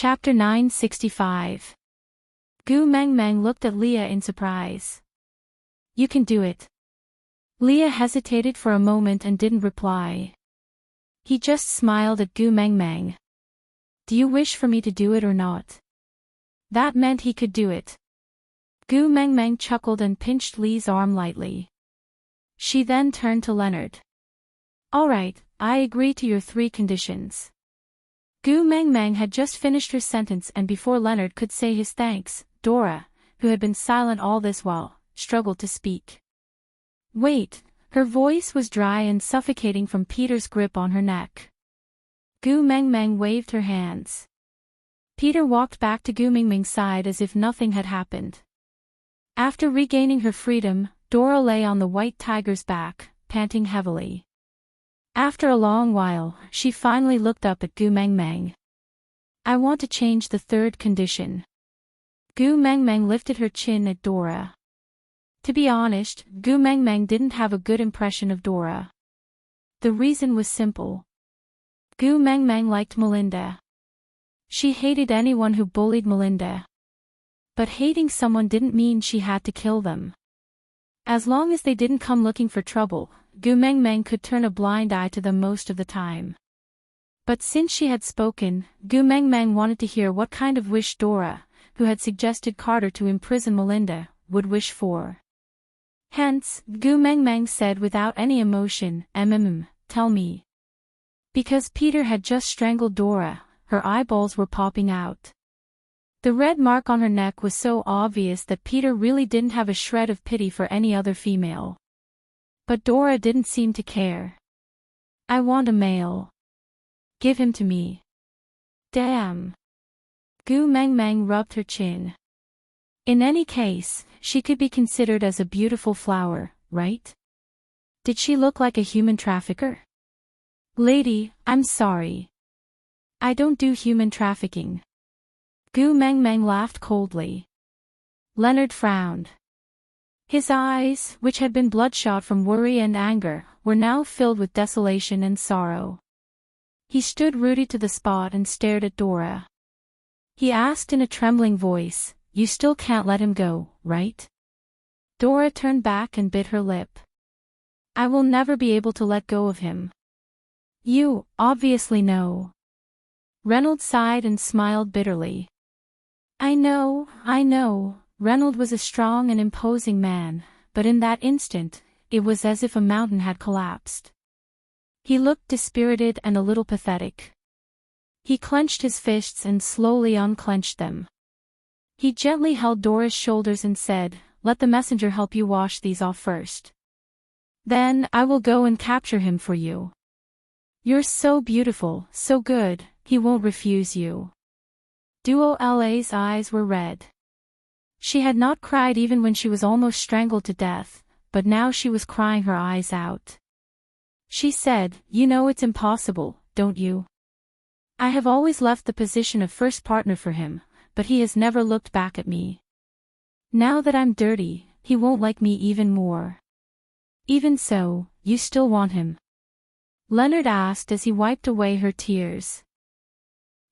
Chapter 965. Gu Mengmeng looked at Leah in surprise. You can do it. Leah hesitated for a moment and didn't reply. He just smiled at Gu Mengmeng. Do you wish for me to do it or not? That meant he could do it. Gu Mengmeng chuckled and pinched Lee's arm lightly. She then turned to Leonard. All right, I agree to your 3 conditions. Gu Mengmeng had just finished her sentence, and before Leonard could say his thanks, Dora, who had been silent all this while, struggled to speak. Wait, her voice was dry and suffocating from Peter's grip on her neck. Gu Mengmeng waved her hands. Peter walked back to Gu Mengmeng's side as if nothing had happened. After regaining her freedom, Dora lay on the white tiger's back, panting heavily. After a long while, she finally looked up at Gu Mengmeng. I want to change the 3rd condition. Gu Mengmeng lifted her chin at Dora. To be honest, Gu Mengmeng didn't have a good impression of Dora. The reason was simple. Gu Mengmeng liked Melinda. She hated anyone who bullied Melinda. But hating someone didn't mean she had to kill them. As long as they didn't come looking for trouble, Gu Mengmeng could turn a blind eye to them most of the time. But since she had spoken, Gu Mengmeng wanted to hear what kind of wish Dora, who had suggested Carter to imprison Melinda, would wish for. Hence, Gu Mengmeng said without any emotion, tell me. Because Peter had just strangled Dora, her eyeballs were popping out. The red mark on her neck was so obvious that Peter really didn't have a shred of pity for any other female. But Dora didn't seem to care. I want a male. Give him to me. Damn. Gu Mengmeng rubbed her chin. In any case, she could be considered as a beautiful flower, right? Did she look like a human trafficker? Lady, I'm sorry. I don't do human trafficking. Gu Mengmeng laughed coldly. Leonard frowned. His eyes, which had been bloodshot from worry and anger, were now filled with desolation and sorrow. He stood rooted to the spot and stared at Dora. He asked in a trembling voice, You still can't let him go, right? Dora turned back and bit her lip. I will never be able to let go of him. You, obviously know. Reynolds sighed and smiled bitterly. I know. Reynolds was a strong and imposing man, but in that instant, it was as if a mountain had collapsed. He looked dispirited and a little pathetic. He clenched his fists and slowly unclenched them. He gently held Dora's shoulders and said, Let the messenger help you wash these off first. Then I will go and capture him for you. You're so beautiful, so good, he won't refuse you. Duo La's eyes were red. She had not cried even when she was almost strangled to death, but now she was crying her eyes out. She said, You know it's impossible, don't you? I have always left the position of first partner for him, but he has never looked back at me. Now that I'm dirty, he won't like me even more. Even so, you still want him? Leonard asked as he wiped away her tears.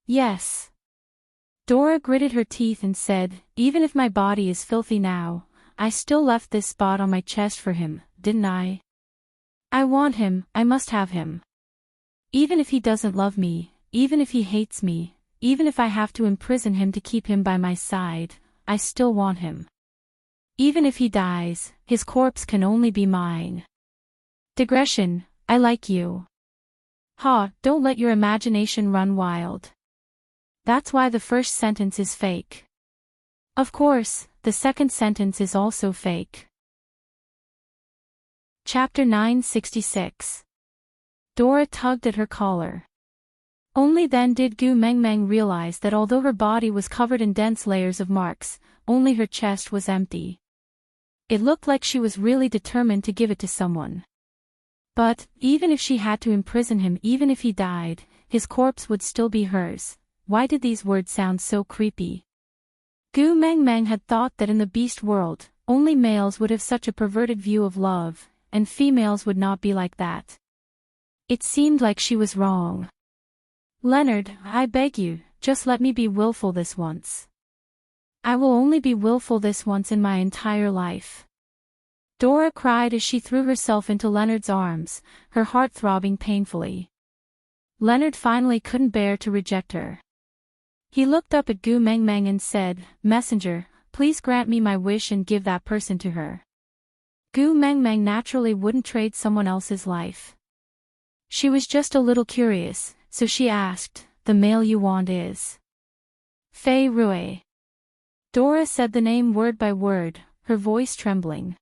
Yes. Dora gritted her teeth and said, Even if my body is filthy now, I still left this spot on my chest for him, didn't I? I want him, I must have him. Even if he doesn't love me, even if he hates me, even if I have to imprison him to keep him by my side, I still want him. Even if he dies, his corpse can only be mine. Digression, I like you. Ha, don't let your imagination run wild. That's why the first sentence is fake. Of course, the second sentence is also fake. Chapter 966. Dora tugged at her collar. Only then did Gu Mengmeng realize that although her body was covered in dense layers of marks, only her chest was empty. It looked like she was really determined to give it to someone. But, even if she had to imprison him, even if he died, his corpse would still be hers. Why did these words sound so creepy? Gu Mengmeng had thought that in the beast world, only males would have such a perverted view of love, and females would not be like that. It seemed like she was wrong. Leonard, I beg you, just let me be willful this once. I will only be willful this once in my entire life. Dora cried as she threw herself into Leonard's arms, her heart throbbing painfully. Leonard finally couldn't bear to reject her. He looked up at Gu Mengmeng and said, "Messenger, please grant me my wish and give that person to her." Gu Mengmeng naturally wouldn't trade someone else's life. She was just a little curious, so she asked, "The male you want is?" "Fei Rui." Dora said the name word by word, her voice trembling.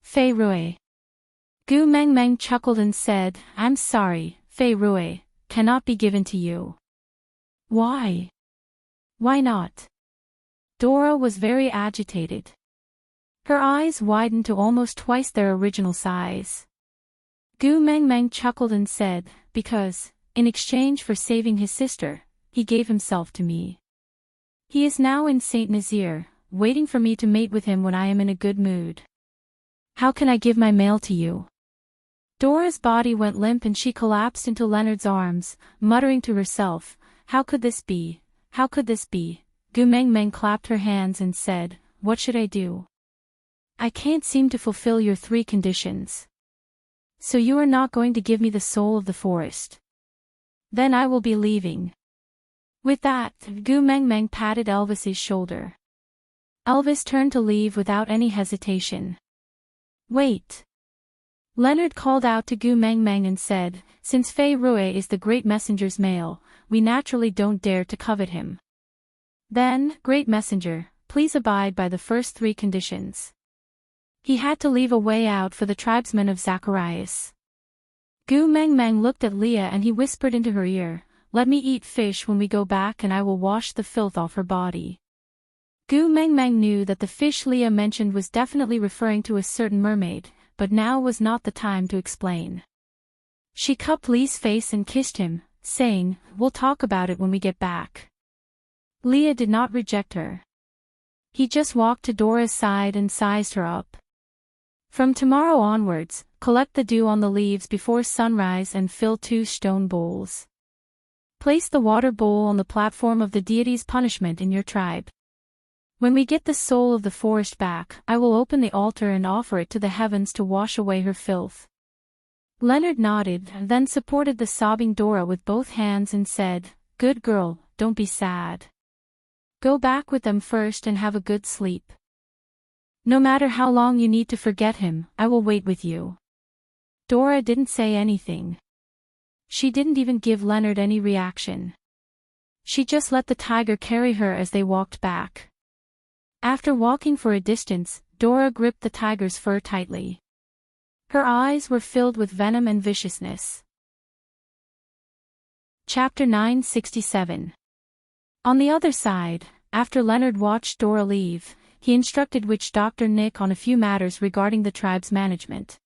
"Fei Rui." Gu Mengmeng chuckled and said, "I'm sorry, Fei Rui, cannot be given to you." "Why? Why not?" Dora was very agitated. Her eyes widened to almost twice their original size. Gu Mengmeng chuckled and said, "Because, in exchange for saving his sister, he gave himself to me. He is now in Saint Nazaire, waiting for me to mate with him when I am in a good mood. How can I give my male to you?" Dora's body went limp and she collapsed into Leonard's arms, muttering to herself, "How could this be? How could this be?" Gu Mengmeng clapped her hands and said, "What should I do? I can't seem to fulfill your 3 conditions. So you are not going to give me the soul of the forest? Then I will be leaving." With that, Gu Mengmeng patted Elvis's shoulder. Elvis turned to leave without any hesitation. "Wait." Leonard called out to Gu Mengmeng and said, "Since Fei Rui is the great messenger's male, we naturally don't dare to covet him. Then, great messenger, please abide by the first 3 conditions." He had to leave a way out for the tribesmen of Zacharias. Gu Mengmeng looked at Leah and he whispered into her ear, "Let me eat fish when we go back and I will wash the filth off her body." Gu Mengmeng knew that the fish Leah mentioned was definitely referring to a certain mermaid, but now was not the time to explain. She cupped Lee's face and kissed him, saying, "We'll talk about it when we get back." Leah did not reject her. He just walked to Dora's side and sized her up. "From tomorrow onwards, collect the dew on the leaves before sunrise and fill 2 stone bowls. Place the water bowl on the platform of the deity's punishment in your tribe. When we get the soul of the forest back, I will open the altar and offer it to the heavens to wash away her filth." Leonard nodded, then supported the sobbing Dora with both hands and said, "Good girl, don't be sad. Go back with them first and have a good sleep. No matter how long you need to forget him, I will wait with you." Dora didn't say anything. She didn't even give Leonard any reaction. She just let the tiger carry her as they walked back. After walking for a distance, Dora gripped the tiger's fur tightly. Her eyes were filled with venom and viciousness. Chapter 967. On the other side, after Leonard watched Dora leave, he instructed Witch Doctor Nick on a few matters regarding the tribe's management.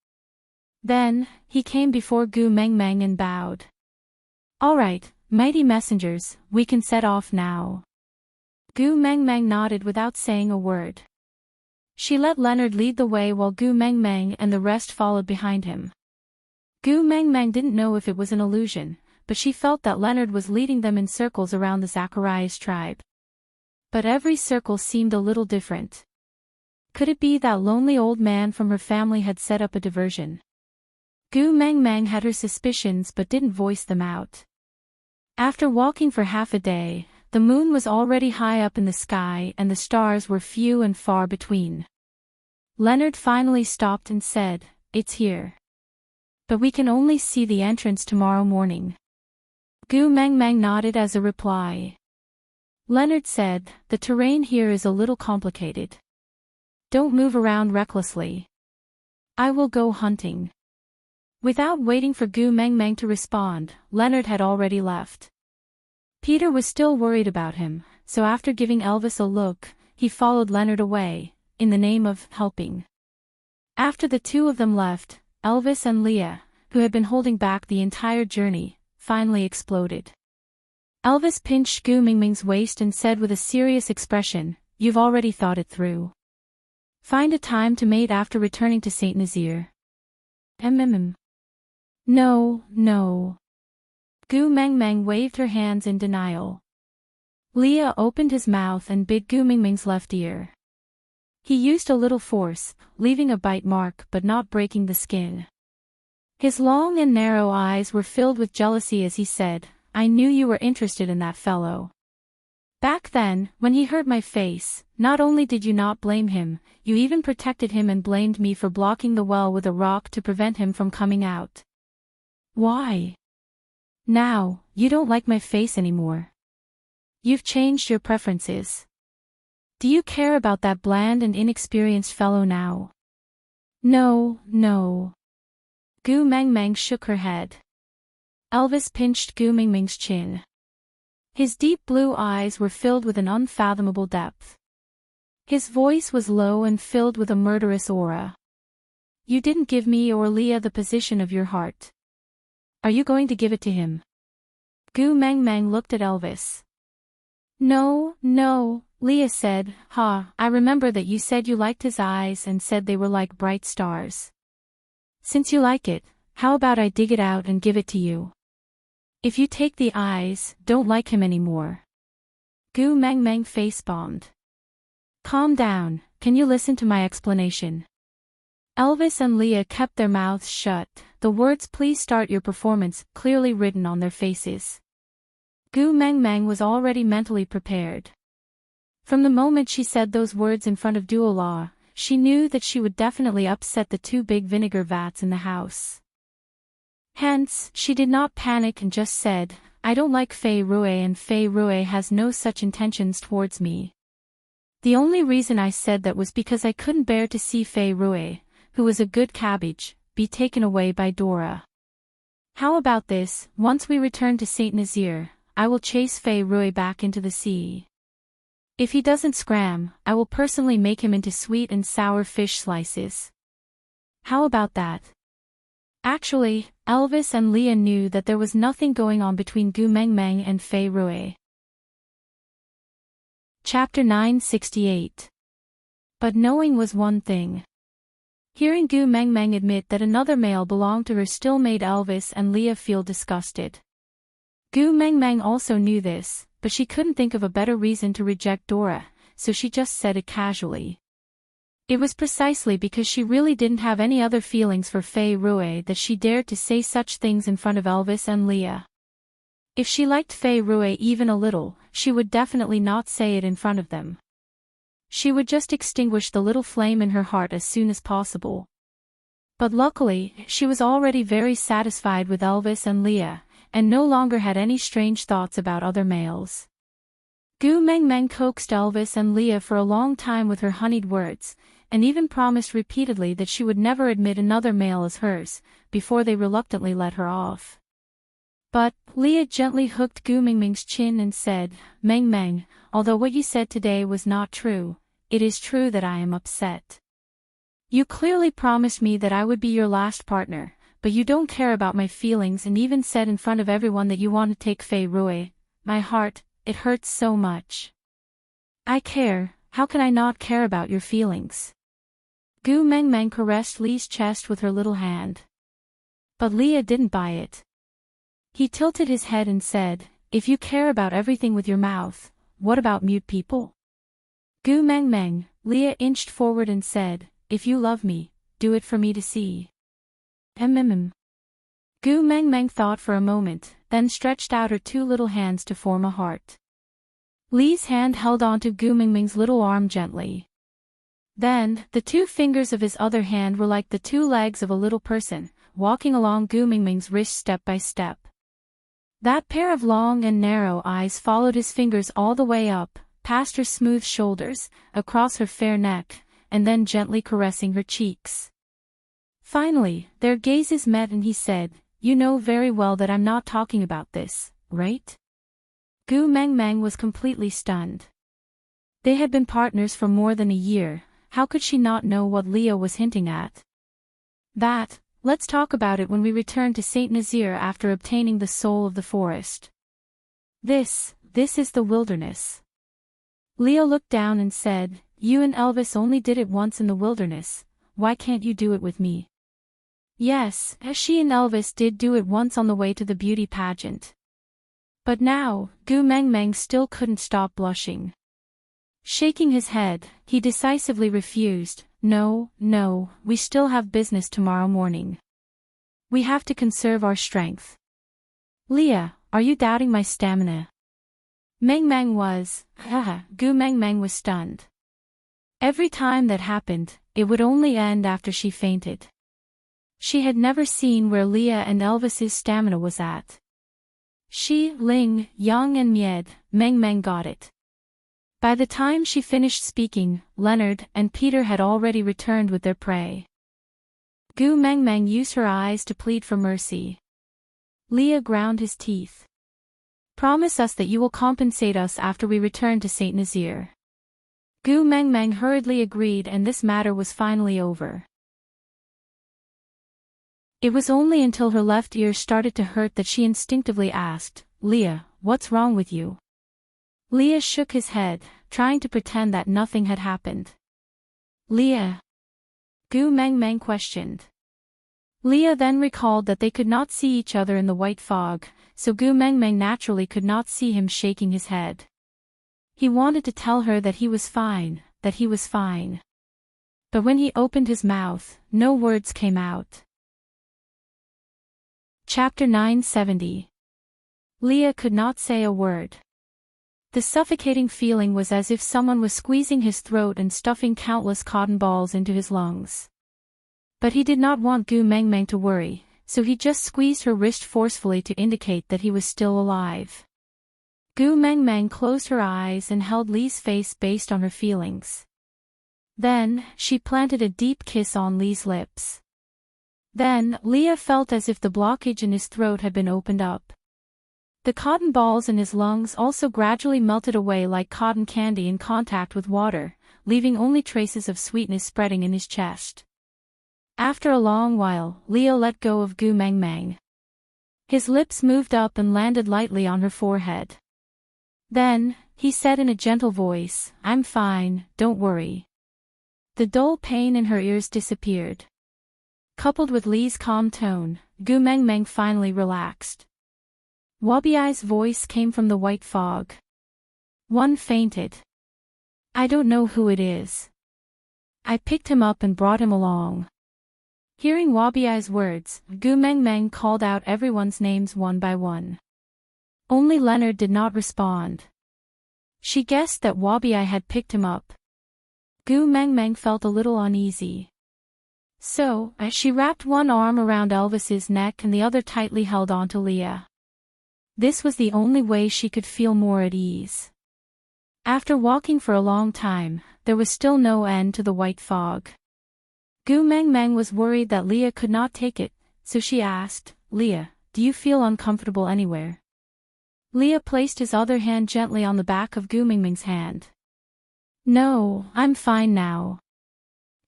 Then, he came before Gu Mengmeng and bowed. "All right, mighty messengers, we can set off now." Gu Mengmeng nodded without saying a word. She let Leonard lead the way while Gu Mengmeng and the rest followed behind him. Gu Mengmeng didn't know if it was an illusion, but she felt that Leonard was leading them in circles around the Zacharias tribe. But every circle seemed a little different. Could it be that lonely old man from her family had set up a diversion? Gu Mengmeng had her suspicions but didn't voice them out. After walking for half a day, the moon was already high up in the sky and the stars were few and far between. Leonard finally stopped and said, "It's here. But we can only see the entrance tomorrow morning." Gu Mengmeng nodded as a reply. Leonard said, "The terrain here is a little complicated. Don't move around recklessly. I will go hunting." Without waiting for Gu Mengmeng to respond, Leonard had already left. Peter was still worried about him, so after giving Elvis a look, he followed Leonard away, in the name of helping. After the 2 of them left, Elvis and Leah, who had been holding back the entire journey, finally exploded. Elvis pinched Gu Mengmeng's waist and said with a serious expression, "You've already thought it through. Find a time to mate after returning to Saint Nazaire." No. Gu Mengmeng waved her hands in denial. Leah opened his mouth and bit Gu Mingming's left ear. He used a little force, leaving a bite mark but not breaking the skin. His long and narrow eyes were filled with jealousy as he said, "I knew you were interested in that fellow. Back then, when he hurt my face, not only did you not blame him, you even protected him and blamed me for blocking the well with a rock to prevent him from coming out. Why? Now, you don't like my face anymore. You've changed your preferences. Do you care about that bland and inexperienced fellow now?" "No, no." Gu Mengmeng shook her head. Elvis pinched Gu Mingming's chin. His deep blue eyes were filled with an unfathomable depth. His voice was low and filled with a murderous aura. "You didn't give me or Leah the position of your heart. Are you going to give it to him?" Gu Mengmeng looked at Elvis. "No, no," Leah said. I remember that you said you liked his eyes and said they were like bright stars. Since you like it, how about I dig it out and give it to you? If you take the eyes, don't like him anymore." Gu Mengmeng face-bombed. "Calm down, can you listen to my explanation?" Elvis and Leah kept their mouths shut, the words "please start your performance" clearly written on their faces. Gu Mengmeng was already mentally prepared. From the moment she said those words in front of Duola, she knew that she would definitely upset the two big vinegar vats in the house. Hence, she did not panic and just said, "I don't like Fei Rue and Fei Rue has no such intentions towards me. The only reason I said that was because I couldn't bear to see Fei Rue, who was a good cabbage, be taken away by Dora. How about this, once we return to Saint Nazaire, I will chase Fei Rue back into the sea. If he doesn't scram, I will personally make him into sweet and sour fish slices. How about that?" Actually, Elvis and Leah knew that there was nothing going on between Gu Mengmeng and Fei Rue. Chapter 968. But knowing was one thing. Hearing Gu Mengmeng admit that another male belonged to her still made Elvis and Leah feel disgusted. Gu Mengmeng also knew this, but she couldn't think of a better reason to reject Dora, so she just said it casually. It was precisely because she really didn't have any other feelings for Fei Rue that she dared to say such things in front of Elvis and Leah. If she liked Fei Rue even a little, she would definitely not say it in front of them. She would just extinguish the little flame in her heart as soon as possible. But luckily, she was already very satisfied with Elvis and Leah, and no longer had any strange thoughts about other males. Gu Mengmeng coaxed Elvis and Leah for a long time with her honeyed words, and even promised repeatedly that she would never admit another male as hers, before they reluctantly let her off. But, Leah gently hooked Gu Mengmeng's chin and said, "Mengmeng, although what you said today was not true, it is true that I am upset. You clearly promised me that I would be your last partner, but you don't care about my feelings and even said in front of everyone that you want to take Fei Rue. My heart, it hurts so much. I care, how can I not care about your feelings?" Gu Mengmeng caressed Lee's chest with her little hand. But Leah didn't buy it. He tilted his head and said, "If you care about everything with your mouth, what about mute people?" Gu Mengmeng, Leah inched forward and said, "If you love me, do it for me to see." Gu Mengmeng thought for a moment, then stretched out her two little hands to form a heart. Lee's hand held onto Gu Mengmeng's little arm gently. Then, the two fingers of his other hand were like the two legs of a little person, walking along Gu Mengmeng's wrist step by step. That pair of long and narrow eyes followed his fingers all the way up, past her smooth shoulders, across her fair neck, and then gently caressing her cheeks. Finally, their gazes met and he said, "You know very well that I'm not talking about this, right?" Gu Mengmeng was completely stunned. They had been partners for more than a year, how could she not know what Leah was hinting at? Let's talk about it when we return to Saint Nazaire after obtaining the soul of the forest. This is the wilderness. Leah looked down and said, "You and Elvis only did it once in the wilderness, why can't you do it with me?" Yes, she and Elvis did do it once on the way to the beauty pageant. But now, Gu Mengmeng still couldn't stop blushing. Shaking his head, he decisively refused. No, no, we still have business tomorrow morning. We have to conserve our strength. Leah, are you doubting my stamina? Mengmeng was, Gu Mengmeng was stunned. Every time that happened, it would only end after she fainted. She had never seen where Leah and Elvis's stamina was at. She, Ling, Yang and Mied, Mengmeng got it. By the time she finished speaking, Leonard and Peter had already returned with their prey. Gu Mengmeng used her eyes to plead for mercy. Leah ground his teeth. Promise us that you will compensate us after we return to Saint Nazaire. Gu Mengmeng hurriedly agreed, and this matter was finally over. It was only until her left ear started to hurt that she instinctively asked, Leah, what's wrong with you? Leah shook his head, trying to pretend that nothing had happened. Leah? Gu Mengmeng questioned. Leah then recalled that they could not see each other in the white fog, so Gu Mengmeng naturally could not see him shaking his head. He wanted to tell her that he was fine, that he was fine. But when he opened his mouth, no words came out. Chapter 970. Leah could not say a word. The suffocating feeling was as if someone was squeezing his throat and stuffing countless cotton balls into his lungs. But he did not want Gu Mengmeng to worry, so he just squeezed her wrist forcefully to indicate that he was still alive. Gu Mengmeng closed her eyes and held Li's face based on her feelings. Then, she planted a deep kiss on Li's lips. Then, Leah felt as if the blockage in his throat had been opened up. The cotton balls in his lungs also gradually melted away like cotton candy in contact with water, leaving only traces of sweetness spreading in his chest. After a long while, Leah let go of Gu Mengmeng. His lips moved up and landed lightly on her forehead. Then, he said in a gentle voice, I'm fine, don't worry. The dull pain in her ears disappeared. Coupled with Li's calm tone, Gu Mengmeng finally relaxed. Wabiai's voice came from the white fog. One fainted. I don't know who it is. I picked him up and brought him along. Hearing Wabiai's words, Gu Mengmeng called out everyone's names one by one. Only Leonard did not respond. She guessed that Wabiai had picked him up. Gu Mengmeng felt a little uneasy. So, she wrapped one arm around Elvis's neck and the other tightly held onto Leah. This was the only way she could feel more at ease. After walking for a long time, there was still no end to the white fog. Gu Mengmeng was worried that Leah could not take it, so she asked, Leah, do you feel uncomfortable anywhere? Leah placed his other hand gently on the back of Gu Mengmeng's hand. No, I'm fine now.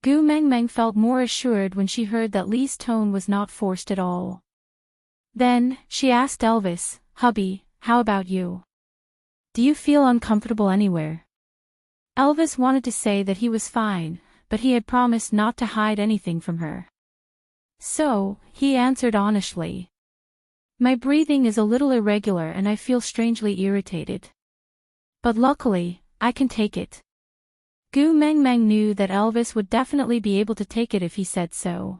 Gu Mengmeng felt more assured when she heard that Li's tone was not forced at all. Then, she asked Elvis, Hubby, how about you? Do you feel uncomfortable anywhere? Elvis wanted to say that he was fine, but he had promised not to hide anything from her. So, he answered honestly. My breathing is a little irregular and I feel strangely irritated. But luckily, I can take it. Gu Mengmeng knew that Elvis would definitely be able to take it if he said so.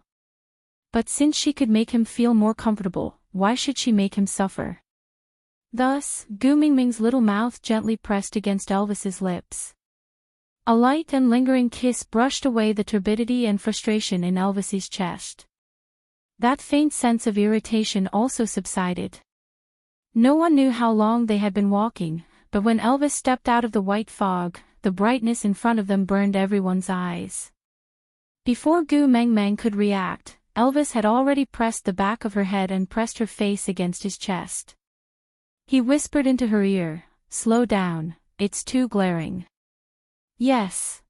But since she could make him feel more comfortable, why should she make him suffer? Thus, Gu Mengmeng's little mouth gently pressed against Elvis's lips. A light and lingering kiss brushed away the turbidity and frustration in Elvis's chest. That faint sense of irritation also subsided. No one knew how long they had been walking, but when Elvis stepped out of the white fog, the brightness in front of them burned everyone's eyes. Before Gu Mengmeng could react, Elvis had already pressed the back of her head and pressed her face against his chest. He whispered into her ear, Slow down, it's too glaring. Yes.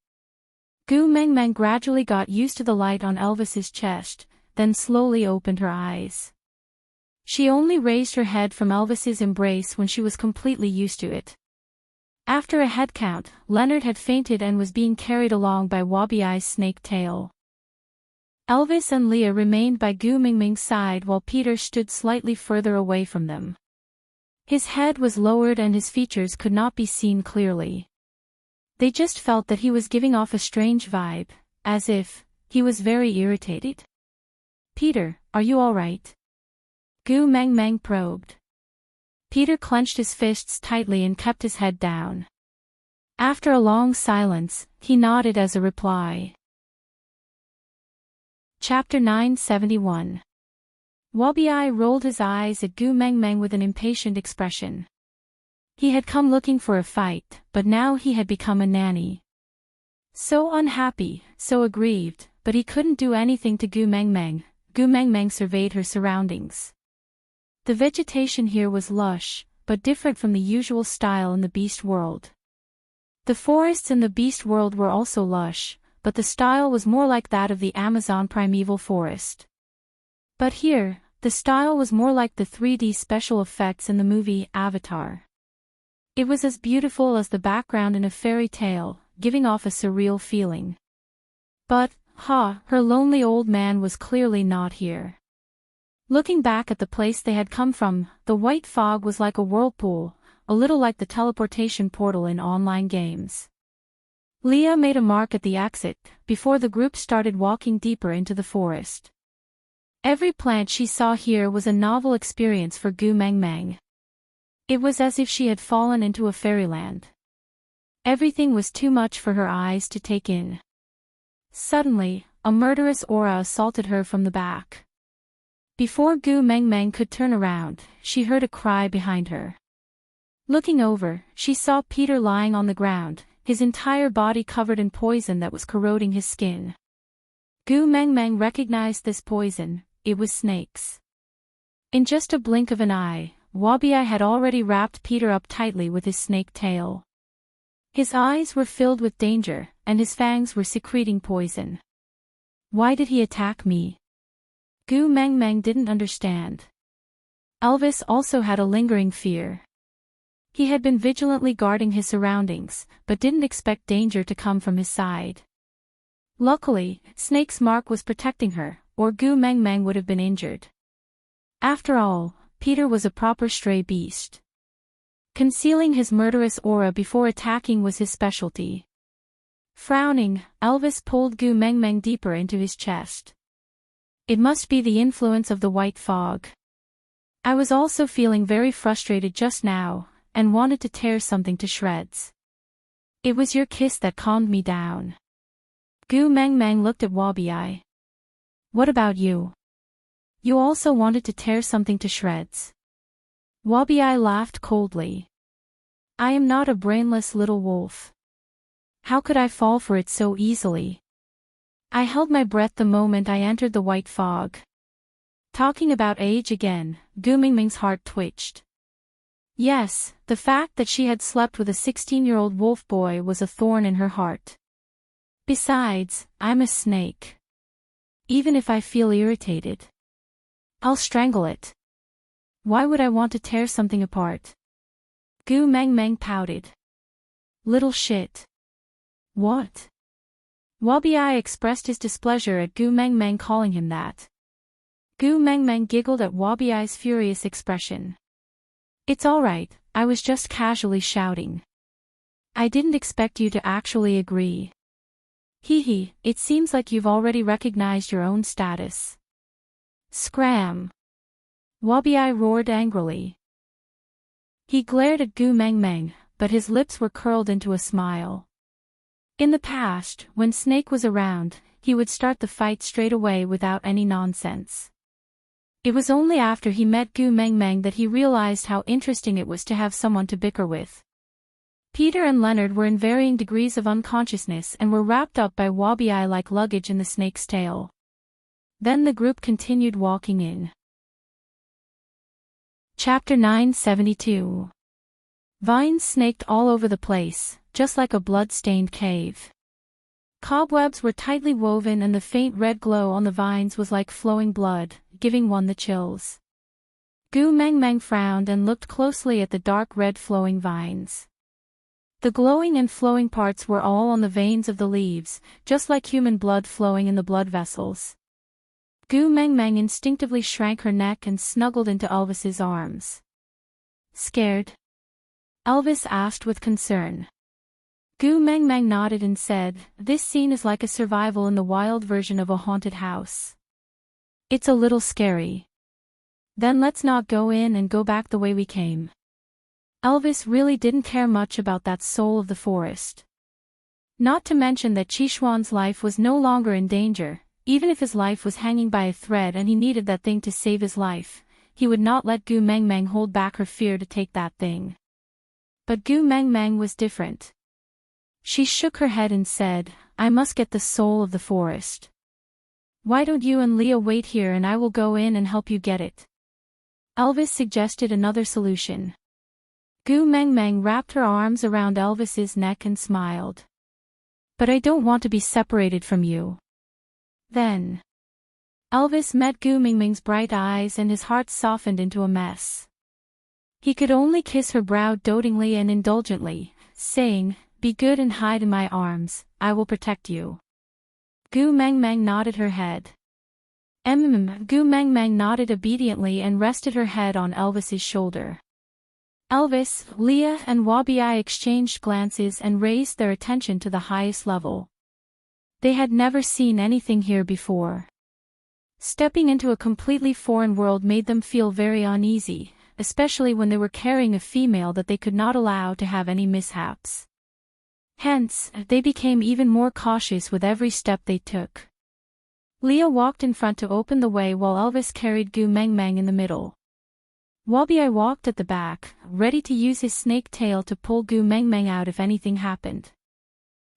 Gu Mengmeng gradually got used to the light on Elvis's chest, then slowly opened her eyes. She only raised her head from Elvis's embrace when she was completely used to it. After a head count, Leonard had fainted and was being carried along by Wabiai's snake tail. Elvis and Leah remained by Gu Mengmeng's side while Peter stood slightly further away from them. His head was lowered and his features could not be seen clearly. They just felt that he was giving off a strange vibe, as if he was very irritated. "Peter, are you all right?" Gu Meng Meng probed. Peter clenched his fists tightly and kept his head down. After a long silence, he nodded as a reply. Chapter 971. Wabi rolled his eyes at Gu Meng Meng with an impatient expression. He had come looking for a fight, but now he had become a nanny. So unhappy, so aggrieved, but he couldn't do anything to Gu Meng Meng. Gu Meng Meng surveyed her surroundings. The vegetation here was lush, but different from the usual style in the beast world. The forests in the beast world were also lush, but the style was more like that of the Amazon primeval forest. But here, the style was more like the 3D special effects in the movie Avatar. It was as beautiful as the background in a fairy tale, giving off a surreal feeling. But, her lonely old man was clearly not here. Looking back at the place they had come from, the white fog was like a whirlpool, a little like the teleportation portal in online games. Leah made a mark at the exit, before the group started walking deeper into the forest. Every plant she saw here was a novel experience for Gu Meng Meng. It was as if she had fallen into a fairyland. Everything was too much for her eyes to take in. Suddenly, a murderous aura assaulted her from the back. Before Gu Meng Meng could turn around, she heard a cry behind her. Looking over, she saw Peter lying on the ground, his entire body covered in poison that was corroding his skin. Gu Meng Meng recognized this poison. It was snakes. In just a blink of an eye, Wabi had already wrapped Peter up tightly with his snake tail. His eyes were filled with danger, and his fangs were secreting poison. Why did he attack me? Gu Meng Meng didn't understand. Elvis also had a lingering fear. He had been vigilantly guarding his surroundings, but didn't expect danger to come from his side. Luckily, Snake's mark was protecting her, or Gu Meng Meng would have been injured. After all, Peter was a proper stray beast. Concealing his murderous aura before attacking was his specialty. Frowning, Elvis pulled Gu Meng Meng deeper into his chest. It must be the influence of the white fog. I was also feeling very frustrated just now, and wanted to tear something to shreds. It was your kiss that calmed me down. Gu Meng Meng looked at Wabi. What about you? You also wanted to tear something to shreds. Wabi laughed coldly. I am not a brainless little wolf. How could I fall for it so easily? I held my breath the moment I entered the white fog. Talking about age again, Gu Meng Meng's heart twitched. Yes, the fact that she had slept with a 16-year-old wolf boy was a thorn in her heart. Besides, I'm a snake. Even if I feel irritated, I'll strangle it. Why would I want to tear something apart? Gu Meng Meng pouted. Little shit. What? Wabi expressed his displeasure at Gu Meng Meng calling him that. Gu Meng Meng giggled at Wabi's furious expression. It's alright, I was just casually shouting. I didn't expect you to actually agree. Hee, it seems like you've already recognized your own status. Scram! Wabi roared angrily. He glared at Gu Meng Meng, but his lips were curled into a smile. In the past, when Snake was around, he would start the fight straight away without any nonsense. It was only after he met Gu Meng Meng that he realized how interesting it was to have someone to bicker with. Peter and Leonard were in varying degrees of unconsciousness and were wrapped up by Wabi like luggage in the snake's tail. Then the group continued walking in. Chapter 972. Vines snaked all over the place, just like a blood-stained cave. Cobwebs were tightly woven and the faint red glow on the vines was like flowing blood, giving one the chills. Gu Meng Meng frowned and looked closely at the dark red flowing vines. The glowing and flowing parts were all on the veins of the leaves, just like human blood flowing in the blood vessels. Gu Meng Meng instinctively shrank her neck and snuggled into Elvis's arms. Scared? Elvis asked with concern. Gu Meng Meng nodded and said, "This scene is like a survival in the wild version of a haunted house. It's a little scary. Then let's not go in and go back the way we came." Elvis really didn't care much about that soul of the forest. Not to mention that Qishuan's life was no longer in danger. Even if his life was hanging by a thread and he needed that thing to save his life, he would not let Gu Meng Meng hold back her fear to take that thing. But Gu Meng Meng was different. She shook her head and said, "I must get the soul of the forest. Why don't you and Leah wait here and I will go in and help you get it?" Elvis suggested another solution. Gu Meng Meng wrapped her arms around Elvis's neck and smiled. "But I don't want to be separated from you." Then Elvis met Gu Meng Meng's bright eyes and his heart softened into a mess. He could only kiss her brow dotingly and indulgently, saying, "Be good and hide in my arms, I will protect you." Gu Meng Meng nodded her head. Gu Meng Meng nodded obediently and rested her head on Elvis's shoulder. Elvis, Leah and Wabi exchanged glances and raised their attention to the highest level. They had never seen anything here before. Stepping into a completely foreign world made them feel very uneasy, especially when they were carrying a female that they could not allow to have any mishaps. Hence, they became even more cautious with every step they took. Leah walked in front to open the way while Elvis carried Gu Meng Meng in the middle. Wabi walked at the back, ready to use his snake tail to pull Gu Meng Meng out if anything happened.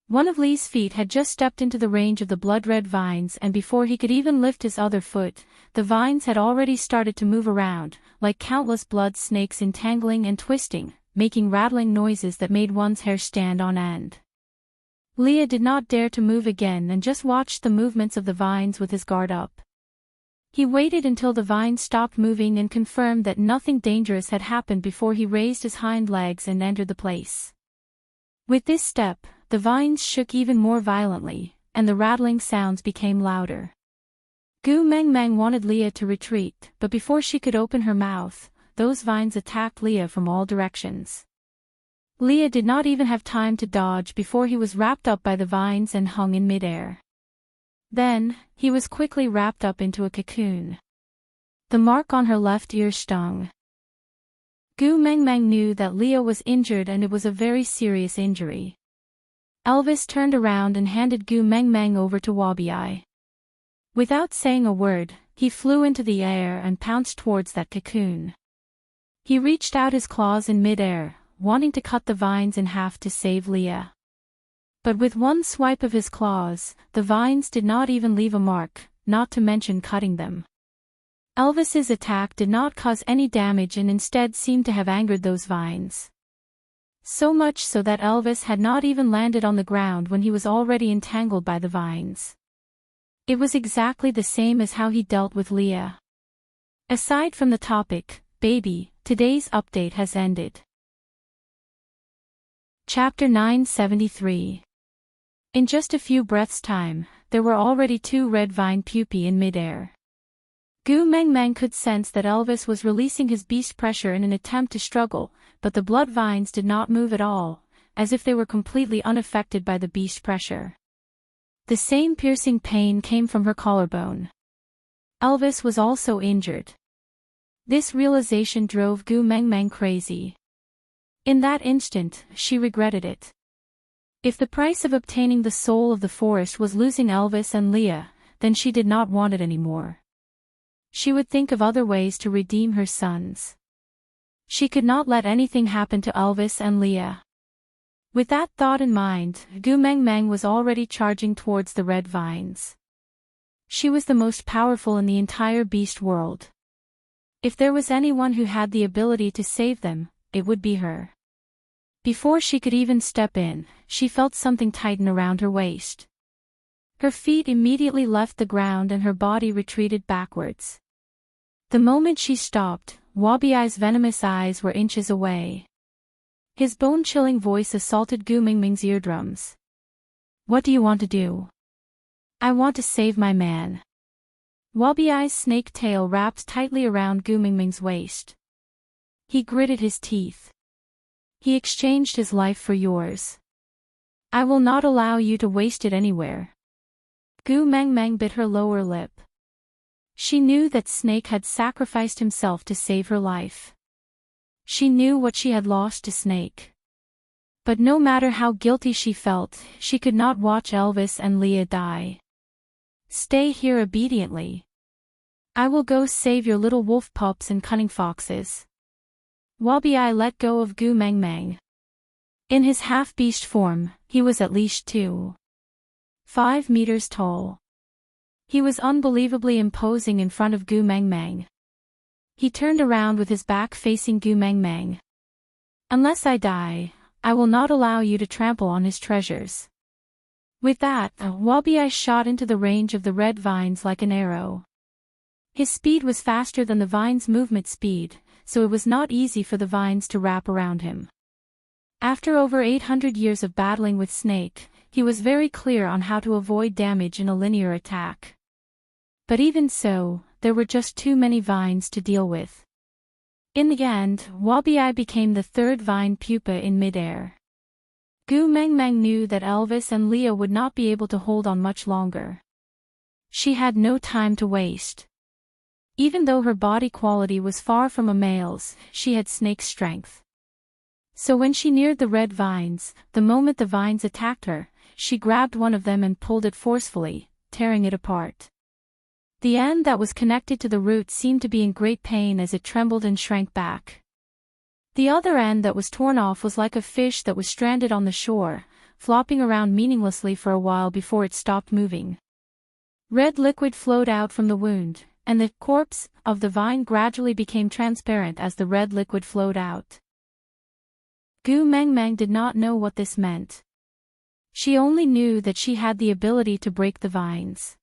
One of Lee's feet had just stepped into the range of the blood-red vines, and before he could even lift his other foot, the vines had already started to move around, like countless blood snakes entangling and twisting, making rattling noises that made one's hair stand on end. Leah did not dare to move again and just watched the movements of the vines with his guard up. He waited until the vines stopped moving and confirmed that nothing dangerous had happened before he raised his hind legs and entered the place. With this step, the vines shook even more violently, and the rattling sounds became louder. Gu Meng Meng wanted Leah to retreat, but before she could open her mouth, those vines attacked Leah from all directions. Leah did not even have time to dodge before he was wrapped up by the vines and hung in midair. Then, he was quickly wrapped up into a cocoon. The mark on her left ear stung. Gu Meng Meng knew that Leah was injured and it was a very serious injury. Elvis turned around and handed Gu Meng Meng over to Wabi. Without saying a word, he flew into the air and pounced towards that cocoon. He reached out his claws in midair, wanting to cut the vines in half to save Leah. But with one swipe of his claws, the vines did not even leave a mark, not to mention cutting them. Elvis's attack did not cause any damage and instead seemed to have angered those vines. So much so that Elvis had not even landed on the ground when he was already entangled by the vines. It was exactly the same as how he dealt with Leah. Aside from the topic, baby, today's update has ended. Chapter 973. In just a few breaths' time, there were already 2 red vine pupae in midair. Gu Meng Meng could sense that Elvis was releasing his beast pressure in an attempt to struggle, but the blood vines did not move at all, as if they were completely unaffected by the beast pressure. The same piercing pain came from her collarbone. Elvis was also injured. This realization drove Gu Meng Meng crazy. In that instant, she regretted it. If the price of obtaining the soul of the forest was losing Elvis and Leah, then she did not want it anymore. She would think of other ways to redeem her sons. She could not let anything happen to Elvis and Leah. With that thought in mind, Gu Meng Meng was already charging towards the red vines. She was the most powerful in the entire beast world. If there was anyone who had the ability to save them, it would be her. Before she could even step in, she felt something tighten around her waist. Her feet immediately left the ground and her body retreated backwards. The moment she stopped, Wabi's venomous eyes were inches away. His bone-chilling voice assaulted Gu Meng Meng's eardrums. "What do you want to do?" "I want to save my man." Wabi's snake tail wrapped tightly around Gu Meng Meng's waist. He gritted his teeth. He exchanged his life for yours. I will not allow you to waste it anywhere. Gu Mengmeng bit her lower lip. She knew that Snake had sacrificed himself to save her life. She knew what she had lost to Snake. But no matter how guilty she felt, she could not watch Elvis and Leah die. Stay here obediently. I will go save your little wolf pups and cunning foxes. Wabi let go of Gu Mengmeng. In his half-beast form, he was at least 2.5 meters tall. He was unbelievably imposing in front of Gu Mengmeng. He turned around with his back facing Gu Mengmeng. Unless I die, I will not allow you to trample on his treasures. With that, Wabi shot into the range of the red vines like an arrow. His speed was faster than the vines' movement speed, so it was not easy for the vines to wrap around him. After over 800 years of battling with Snake, he was very clear on how to avoid damage in a linear attack. But even so, there were just too many vines to deal with. In the end, Wabi became the third vine pupa in midair. Gu Mengmeng knew that Elvis and Leah would not be able to hold on much longer. She had no time to waste. Even though her body quality was far from a male's, she had Snake's strength. So when she neared the red vines, the moment the vines attacked her, she grabbed one of them and pulled it forcefully, tearing it apart. The end that was connected to the root seemed to be in great pain as it trembled and shrank back. The other end that was torn off was like a fish that was stranded on the shore, flopping around meaninglessly for a while before it stopped moving. Red liquid flowed out from the wound, and the corpse of the vine gradually became transparent as the red liquid flowed out. Gu Mengmeng did not know what this meant. She only knew that she had the ability to break the vines.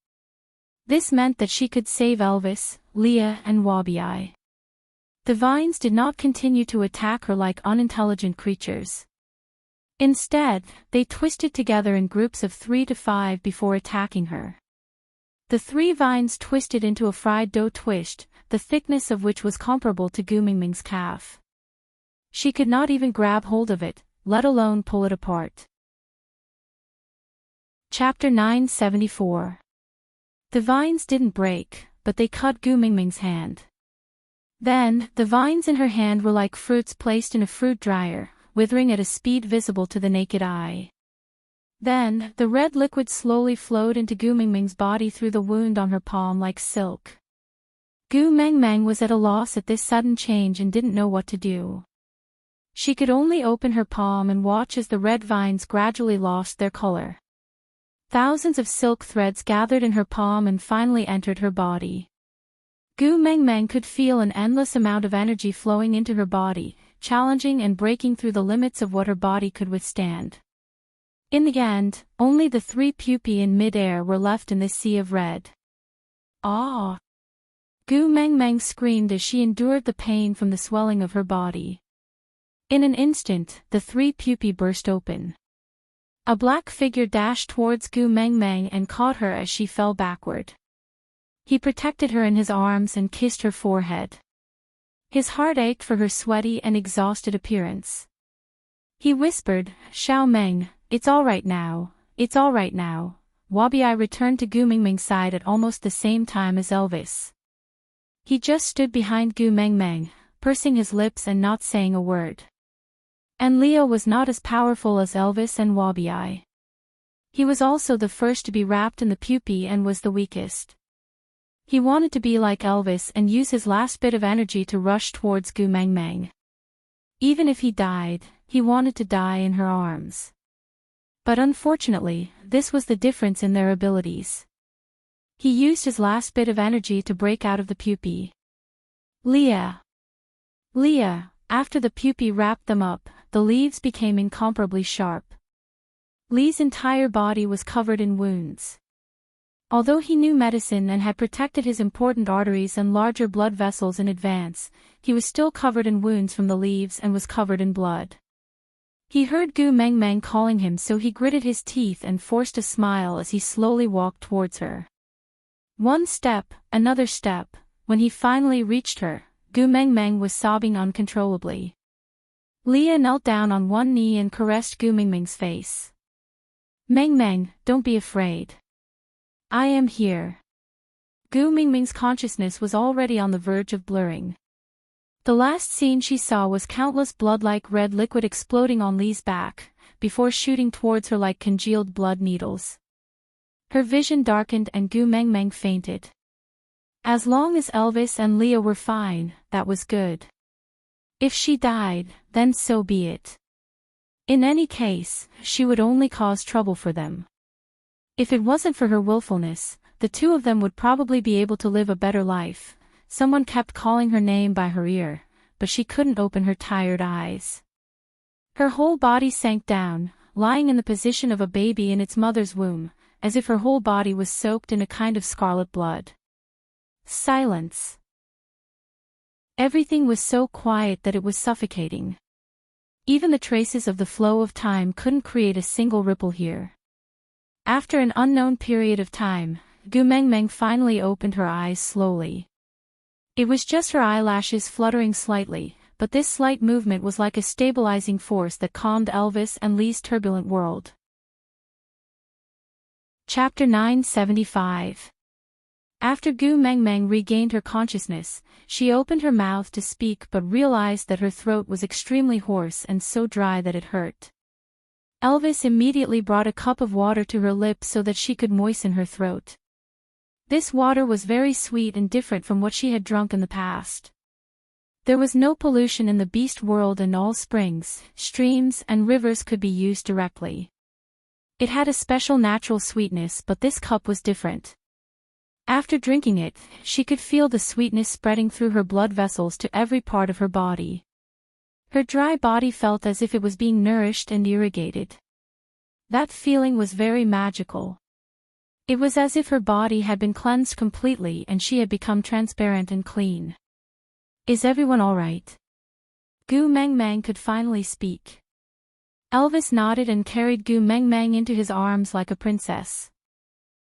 This meant that she could save Elvis, Leah and Wabi. The vines did not continue to attack her like unintelligent creatures. Instead, they twisted together in groups of 3 to 5 before attacking her. The 3 vines twisted into a fried dough twist, the thickness of which was comparable to Gu Mengmeng's calf. She could not even grab hold of it, let alone pull it apart. Chapter 974. The vines didn't break, but they cut Gu Mengmeng's hand. Then, the vines in her hand were like fruits placed in a fruit dryer, withering at a speed visible to the naked eye. Then, the red liquid slowly flowed into Gu Mengmeng's body through the wound on her palm like silk. Gu Mengmeng was at a loss at this sudden change and didn't know what to do. She could only open her palm and watch as the red vines gradually lost their color. Thousands of silk threads gathered in her palm and finally entered her body. Gu Mengmeng could feel an endless amount of energy flowing into her body, challenging and breaking through the limits of what her body could withstand. In the end, only the 3 pupae in mid-air were left in this sea of red. Ah! Gu Mengmeng screamed as she endured the pain from the swelling of her body. In an instant, the 3 pupae burst open. A black figure dashed towards Gu Mengmeng and caught her as she fell backward. He protected her in his arms and kissed her forehead. His heart ached for her sweaty and exhausted appearance. He whispered, "Xiao Meng, it's all right now, it's all right now." Wabi returned to Gu Mengmeng's side at almost the same time as Elvis. He just stood behind Gu Mengmeng, pursing his lips and not saying a word. And Leo was not as powerful as Elvis and Wabi. He was also the first to be wrapped in the pupae and was the weakest. He wanted to be like Elvis and use his last bit of energy to rush towards Gu Mengmeng. Even if he died, he wanted to die in her arms. But unfortunately, this was the difference in their abilities. He used his last bit of energy to break out of the pupae. Leah! After the pupae wrapped them up, the leaves became incomparably sharp. Lee's entire body was covered in wounds. Although he knew medicine and had protected his important arteries and larger blood vessels in advance, he was still covered in wounds from the leaves and was covered in blood. He heard Gu Mengmeng calling him, so he gritted his teeth and forced a smile as he slowly walked towards her. One step, another step. When he finally reached her, Gu Meng Meng was sobbing uncontrollably. Leah knelt down on one knee and caressed Gu Meng Meng's face. Meng Meng, don't be afraid. I am here. Gu Meng Meng's consciousness was already on the verge of blurring. The last scene she saw was countless blood-like red liquid exploding on Li's back, before shooting towards her like congealed blood needles. Her vision darkened and Gu Meng Meng fainted. As long as Elvis and Leah were fine, that was good. If she died, then so be it. In any case, she would only cause trouble for them. If it wasn't for her willfulness, the two of them would probably be able to live a better life. Someone kept calling her name by her ear, but she couldn't open her tired eyes. Her whole body sank down, lying in the position of a baby in its mother's womb, as if her whole body was soaked in a kind of scarlet blood. Silence. Everything was so quiet that it was suffocating. Even the traces of the flow of time couldn't create a single ripple here. After an unknown period of time, Gu Meng Meng finally opened her eyes slowly. It was just her eyelashes fluttering slightly, but this slight movement was like a stabilizing force that calmed Elvis and Li's turbulent world. Chapter 975. After Gu Meng Meng regained her consciousness, she opened her mouth to speak but realized that her throat was extremely hoarse and so dry that it hurt. Elvis immediately brought a cup of water to her lips so that she could moisten her throat. This water was very sweet and different from what she had drunk in the past. There was no pollution in the beast world and all springs, streams, and rivers could be used directly. It had a special natural sweetness, but this cup was different. After drinking it, she could feel the sweetness spreading through her blood vessels to every part of her body. Her dry body felt as if it was being nourished and irrigated. That feeling was very magical. It was as if her body had been cleansed completely and she had become transparent and clean. Is everyone all right? Gu Meng Meng could finally speak. Elvis nodded and carried Gu Meng Meng into his arms like a princess.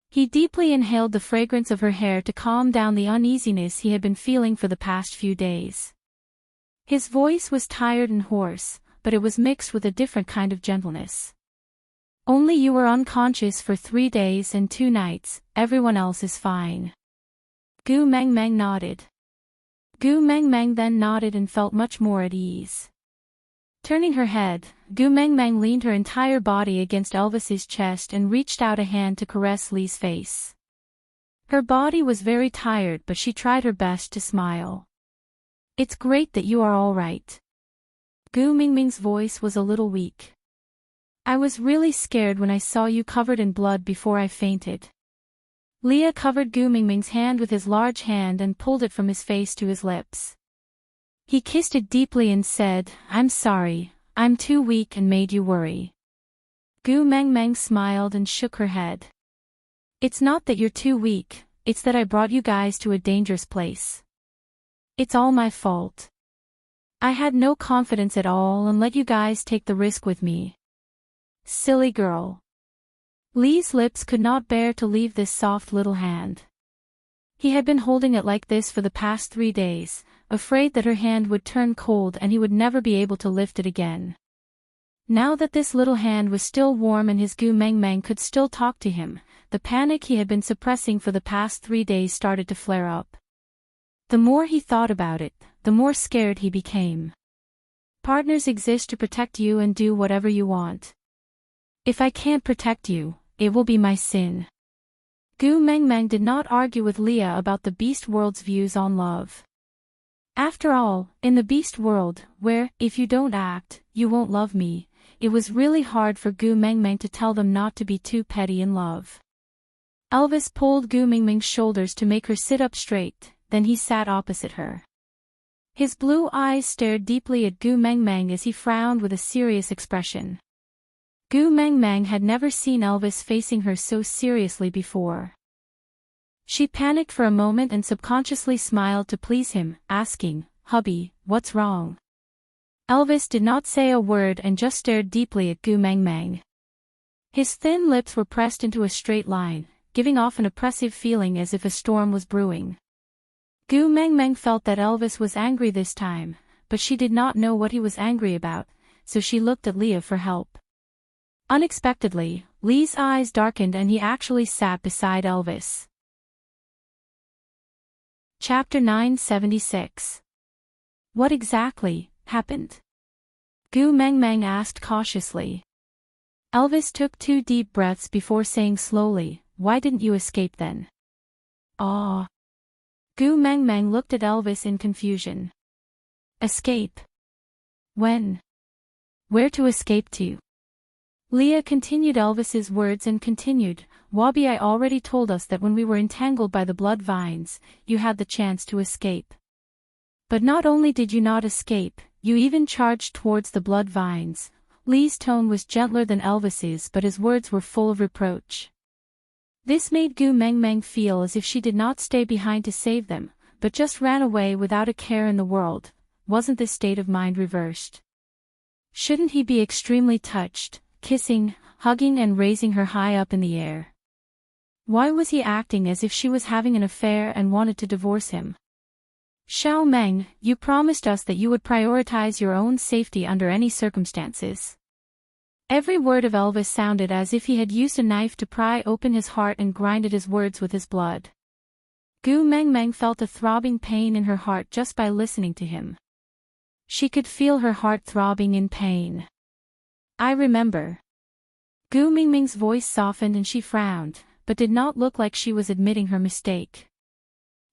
He deeply inhaled the fragrance of her hair to calm down the uneasiness he had been feeling for the past few days. His voice was tired and hoarse, but it was mixed with a different kind of gentleness. Only you were unconscious for 3 days and 2 nights, everyone else is fine. Gu Meng Meng nodded. Gu Meng Meng then nodded and felt much more at ease. Turning her head, Gu Meng Meng leaned her entire body against Elvis's chest and reached out a hand to caress Li's face. Her body was very tired but she tried her best to smile. It's great that you are all right. Gu Meng Meng's voice was a little weak. I was really scared when I saw you covered in blood before I fainted. Leah covered Gu Meng Meng's hand with his large hand and pulled it from his face to his lips. He kissed it deeply and said, I'm sorry, I'm too weak and made you worry. Gu Meng Meng smiled and shook her head. It's not that you're too weak, it's that I brought you guys to a dangerous place. It's all my fault. I had no confidence at all and let you guys take the risk with me. Silly girl. Li's lips could not bear to leave this soft little hand. He had been holding it like this for the past 3 days, afraid that her hand would turn cold and he would never be able to lift it again. Now that this little hand was still warm and his Gu Meng Meng could still talk to him, the panic he had been suppressing for the past 3 days started to flare up. The more he thought about it, the more scared he became. Partners exist to protect you and do whatever you want. If I can't protect you, it will be my sin. Gu Meng Meng did not argue with Leah about the beast world's views on love. After all, in the beast world, where, if you don't act, you won't love me, it was really hard for Gu Meng Meng to tell them not to be too petty in love. Elvis pulled Gu Meng Meng's shoulders to make her sit up straight, then he sat opposite her. His blue eyes stared deeply at Gu Meng Meng as he frowned with a serious expression. Gu Meng Meng had never seen Elvis facing her so seriously before. She panicked for a moment and subconsciously smiled to please him, asking, "Hubby, what's wrong?" Elvis did not say a word and just stared deeply at Gu Meng Meng. His thin lips were pressed into a straight line, giving off an oppressive feeling as if a storm was brewing. Gu Mengmeng felt that Elvis was angry this time, but she did not know what he was angry about, so she looked at Leah for help. Unexpectedly, Lee's eyes darkened and he actually sat beside Elvis. Chapter 976. What exactly happened? Gu Mengmeng asked cautiously. Elvis took 2 deep breaths before saying slowly, "Why didn't you escape then?" "Ah." Gu Mengmeng looked at Elvis in confusion. Escape? When? Where to escape to? Leah continued Elvis's words and continued, "Wabi, I already told us that when we were entangled by the blood vines, you had the chance to escape. But not only did you not escape, you even charged towards the blood vines." Lee's tone was gentler than Elvis's, but his words were full of reproach. This made Gu Mengmeng feel as if she did not stay behind to save them, but just ran away without a care in the world. Wasn't this state of mind reversed? Shouldn't he be extremely touched, kissing, hugging and raising her high up in the air? Why was he acting as if she was having an affair and wanted to divorce him? "Xiao Meng, you promised us that you would prioritize your own safety under any circumstances." Every word of Elvis sounded as if he had used a knife to pry open his heart and grinded his words with his blood. Gu Mengmeng felt a throbbing pain in her heart just by listening to him. She could feel her heart throbbing in pain. "I remember." Gu Mengmeng's voice softened and she frowned, but did not look like she was admitting her mistake.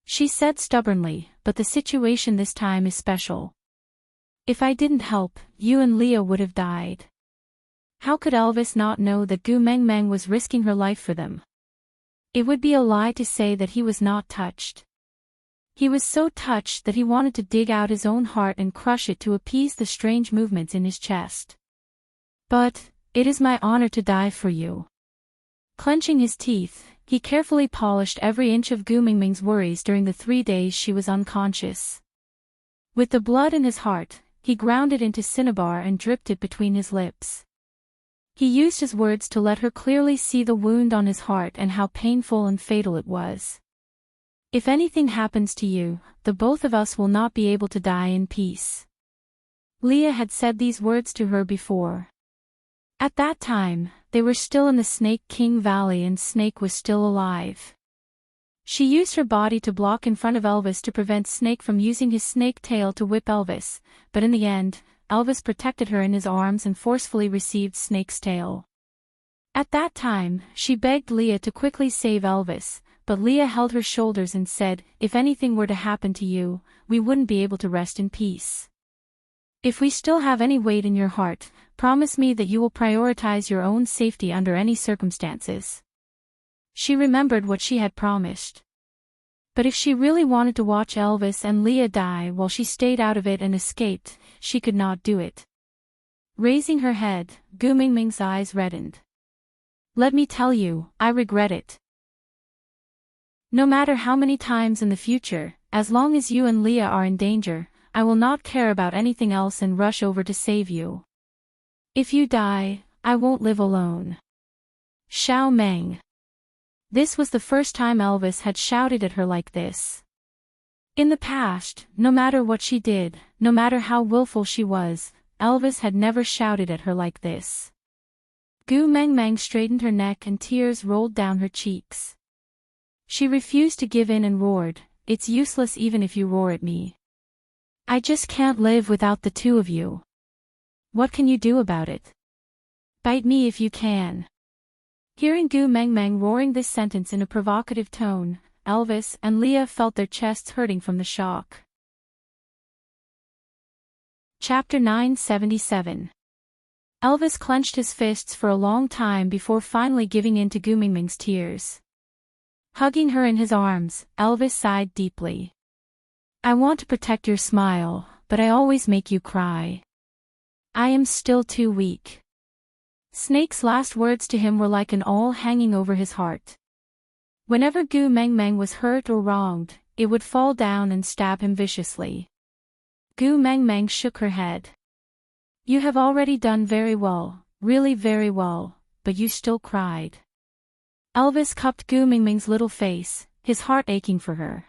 She said stubbornly, "But the situation this time is special. If I didn't help, you and Leah would have died." How could Elvis not know that Gu Mengmeng was risking her life for them? It would be a lie to say that he was not touched. He was so touched that he wanted to dig out his own heart and crush it to appease the strange movements in his chest. "But, it is my honor to die for you." Clenching his teeth, he carefully polished every inch of Gu Mengmeng's worries during the 3 days she was unconscious. With the blood in his heart, he ground it into cinnabar and dripped it between his lips. He used his words to let her clearly see the wound on his heart and how painful and fatal it was. "If anything happens to you, the both of us will not be able to die in peace." Leah had said these words to her before. At that time, they were still in the Snake King Valley and Snake was still alive. She used her body to block in front of Elvis to prevent Snake from using his snake tail to whip Elvis, but in the end, Elvis protected her in his arms and forcefully received Snake's tail. At that time, she begged Leah to quickly save Elvis, but Leah held her shoulders and said, "If anything were to happen to you, we wouldn't be able to rest in peace. If we still have any weight in your heart, promise me that you will prioritize your own safety under any circumstances." She remembered what she had promised. But if she really wanted to watch Elvis and Leah die while she stayed out of it and escaped, she could not do it. Raising her head, Gu Mengmeng's eyes reddened. "Let me tell you, I regret it. No matter how many times in the future, as long as you and Leah are in danger, I will not care about anything else and rush over to save you. If you die, I won't live alone." Xiao Meng. This was the first time Elvis had shouted at her like this. In the past, no matter what she did, no matter how willful she was, Elvis had never shouted at her like this. Gu Mengmeng straightened her neck and tears rolled down her cheeks. She refused to give in and roared, "It's useless even if you roar at me. I just can't live without the two of you. What can you do about it? Bite me if you can." Hearing Gu Mengmeng roaring this sentence in a provocative tone, Elvis and Leah felt their chests hurting from the shock. Chapter 977. Elvis clenched his fists for a long time before finally giving in to Gu Mengmeng's tears. Hugging her in his arms, Elvis sighed deeply. "I want to protect your smile, but I always make you cry. I am still too weak." Snake's last words to him were like an awl hanging over his heart. Whenever Gu Mengmeng was hurt or wronged, it would fall down and stab him viciously. Gu Mengmeng shook her head. "You have already done very well, really very well, but you still cried." Elvis cupped Gu Mengmeng's little face, his heart aching for her.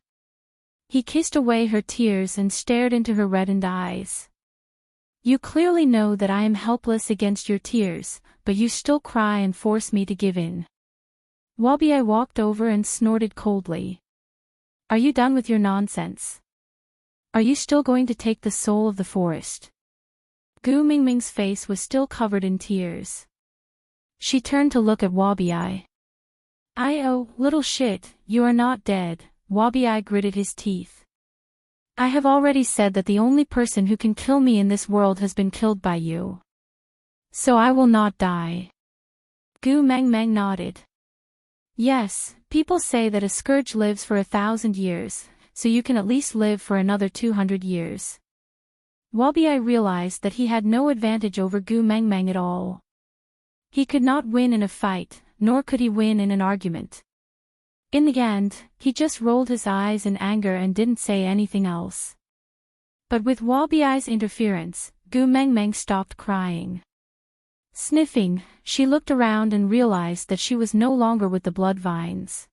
He kissed away her tears and stared into her reddened eyes. You clearly know that I am helpless against your tears, but you still cry and force me to give in. Wabi walked over and snorted coldly. Are you done with your nonsense? Are you still going to take the soul of the forest? Gu Mingming's face was still covered in tears. She turned to look at Wabi. Oh, little shit, you are not dead. Wabi gritted his teeth. I have already said that the only person who can kill me in this world has been killed by you. So I will not die. Gu Mengmeng nodded. Yes, people say that a scourge lives for 1,000 years, so you can at least live for another 200 years. Wabi realized that he had no advantage over Gu Mengmeng at all. He could not win in a fight, nor could he win in an argument. In the end, he just rolled his eyes in anger and didn't say anything else. But with Wabi's interference, Gu Mengmeng stopped crying. Sniffing, she looked around and realized that she was no longer with the blood vines.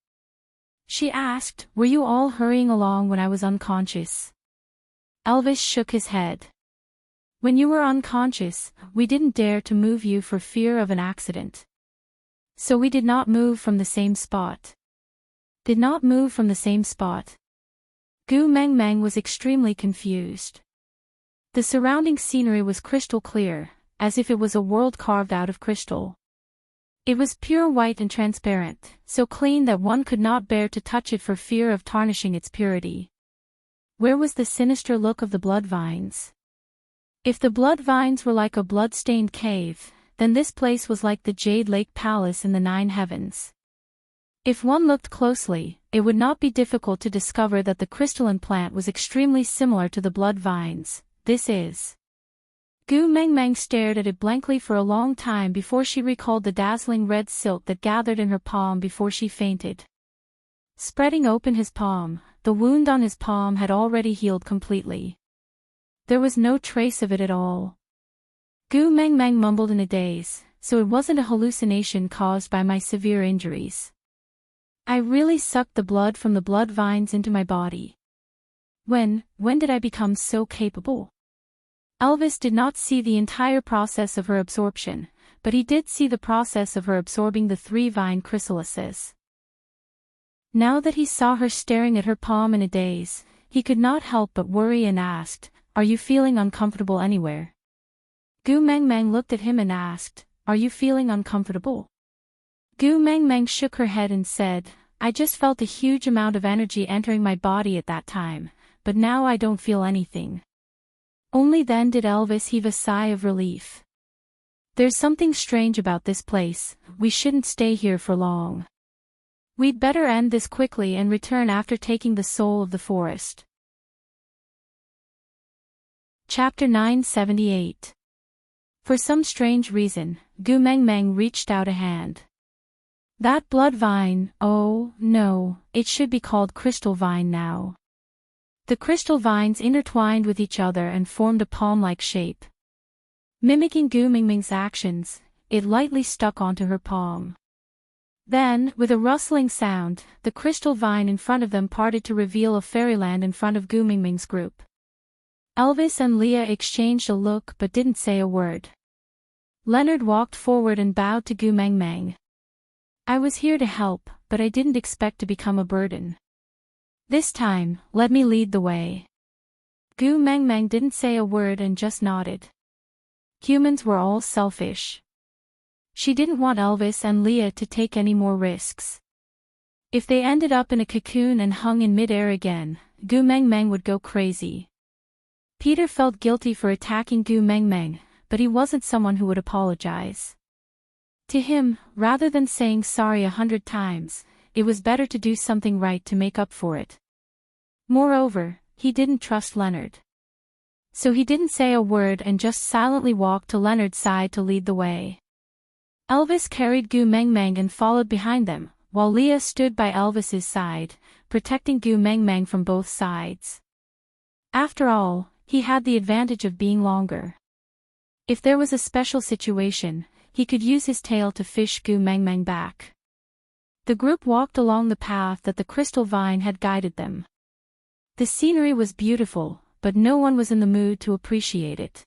She asked, were you all hurrying along when I was unconscious? Elvis shook his head. When you were unconscious, we didn't dare to move you for fear of an accident. So we did not move from the same spot. Did not move from the same spot. Gu Mengmeng was extremely confused. The surrounding scenery was crystal clear, as if it was a world carved out of crystal. It was pure white and transparent, so clean that one could not bear to touch it for fear of tarnishing its purity. Where was the sinister look of the blood vines? If the blood vines were like a blood-stained cave, then this place was like the Jade Lake Palace in the 9 heavens. If one looked closely, it would not be difficult to discover that the crystalline plant was extremely similar to the blood vines. This is. Gu Mengmeng stared at it blankly for a long time before she recalled the dazzling red silk that gathered in her palm before she fainted. Spreading open his palm, the wound on his palm had already healed completely. There was no trace of it at all. Gu Mengmeng mumbled in a daze, so it wasn't a hallucination caused by my severe injuries. I really sucked the blood from the blood vines into my body. When did I become so capable? Elvis did not see the entire process of her absorption, but he did see the process of her absorbing the 3 vine chrysalises. Now that he saw her staring at her palm in a daze, he could not help but worry and asked, are you feeling uncomfortable anywhere? Gu Mengmeng looked at him and asked, are you feeling uncomfortable? Gu Mengmeng shook her head and said, I just felt a huge amount of energy entering my body at that time, but now I don't feel anything. Only then did Elvis heave a sigh of relief. There's something strange about this place, we shouldn't stay here for long. We'd better end this quickly and return after taking the soul of the forest. Chapter 978. For some strange reason, Gu Mengmeng reached out a hand. That blood vine, oh, no, it should be called crystal vine now. The crystal vines intertwined with each other and formed a palm-like shape. Mimicking Gu Mengmeng's actions, it lightly stuck onto her palm. Then, with a rustling sound, the crystal vine in front of them parted to reveal a fairyland in front of Gu Mengmeng's group. Elvis and Leah exchanged a look but didn't say a word. Leonard walked forward and bowed to Gu Mengmeng. I was here to help, but I didn't expect to become a burden. This time, let me lead the way. Gu Mengmeng didn't say a word and just nodded. Humans were all selfish. She didn't want Elvis and Leah to take any more risks. If they ended up in a cocoon and hung in midair again, Gu Mengmeng would go crazy. Peter felt guilty for attacking Gu Mengmeng, but he wasn't someone who would apologize. To him, rather than saying sorry 100 times, it was better to do something right to make up for it. Moreover, he didn't trust Leonard. So he didn't say a word and just silently walked to Leonard's side to lead the way. Elvis carried Gu Mengmeng and followed behind them, while Leah stood by Elvis's side, protecting Gu Mengmeng from both sides. After all, he had the advantage of being longer. If there was a special situation, he could use his tail to fish Gu Mengmeng back. The group walked along the path that the crystal vine had guided them. The scenery was beautiful, but no one was in the mood to appreciate it.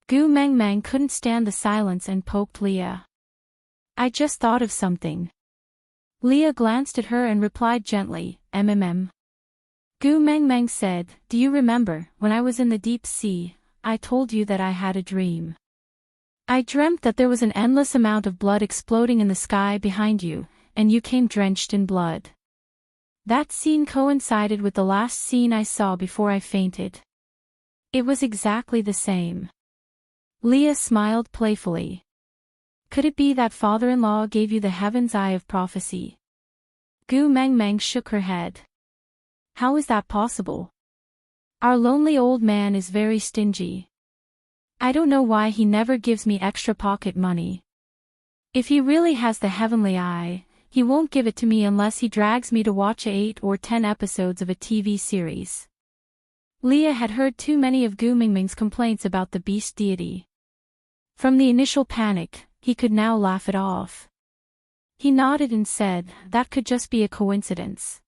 Gu Meng Meng couldn't stand the silence and poked Leah. "I just thought of something." Leah glanced at her and replied gently, "MMM." Gu Meng Meng said, "Do you remember, when I was in the deep sea, I told you that I had a dream? I dreamt that there was an endless amount of blood exploding in the sky behind you, and you came drenched in blood. That scene coincided with the last scene I saw before I fainted. It was exactly the same." Leah smiled playfully. "Could it be that father-in-law gave you the heaven's eye of prophecy?" Gu Meng Meng shook her head. "How is that possible? Our lonely old man is very stingy. I don't know why he never gives me extra pocket money. If he really has the heavenly eye, he won't give it to me unless he drags me to watch 8 or 10 episodes of a TV series." Leah had heard too many of Gu Mingming's complaints about the beast deity. From the initial panic, he could now laugh it off. He nodded and said, "That could just be a coincidence."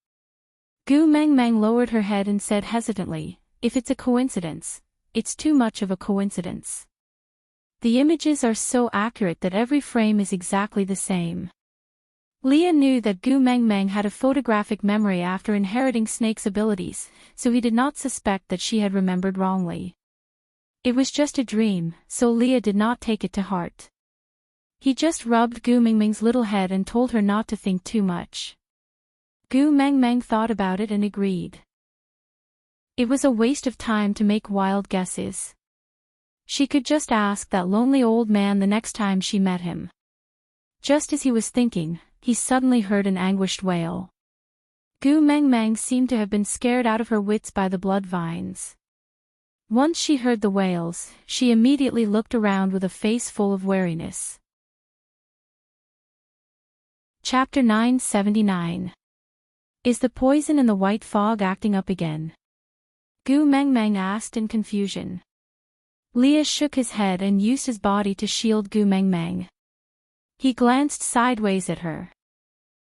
Gu Meng Meng lowered her head and said hesitantly, "If it's a coincidence, it's too much of a coincidence. The images are so accurate that every frame is exactly the same." Leah knew that Gu Meng Meng had a photographic memory after inheriting Snake's abilities, so he did not suspect that she had remembered wrongly. It was just a dream, so Leah did not take it to heart. He just rubbed Gu Mingming's little head and told her not to think too much. Gu Meng Meng thought about it and agreed. It was a waste of time to make wild guesses. She could just ask that lonely old man the next time she met him. Just as he was thinking, he suddenly heard an anguished wail. Gu Meng Meng seemed to have been scared out of her wits by the blood vines. Once she heard the wails, she immediately looked around with a face full of wariness. Chapter 979. Is the poison in the white fog acting up again? Gu Meng Meng asked in confusion. Leah shook his head and used his body to shield Gu Meng Meng. He glanced sideways at her.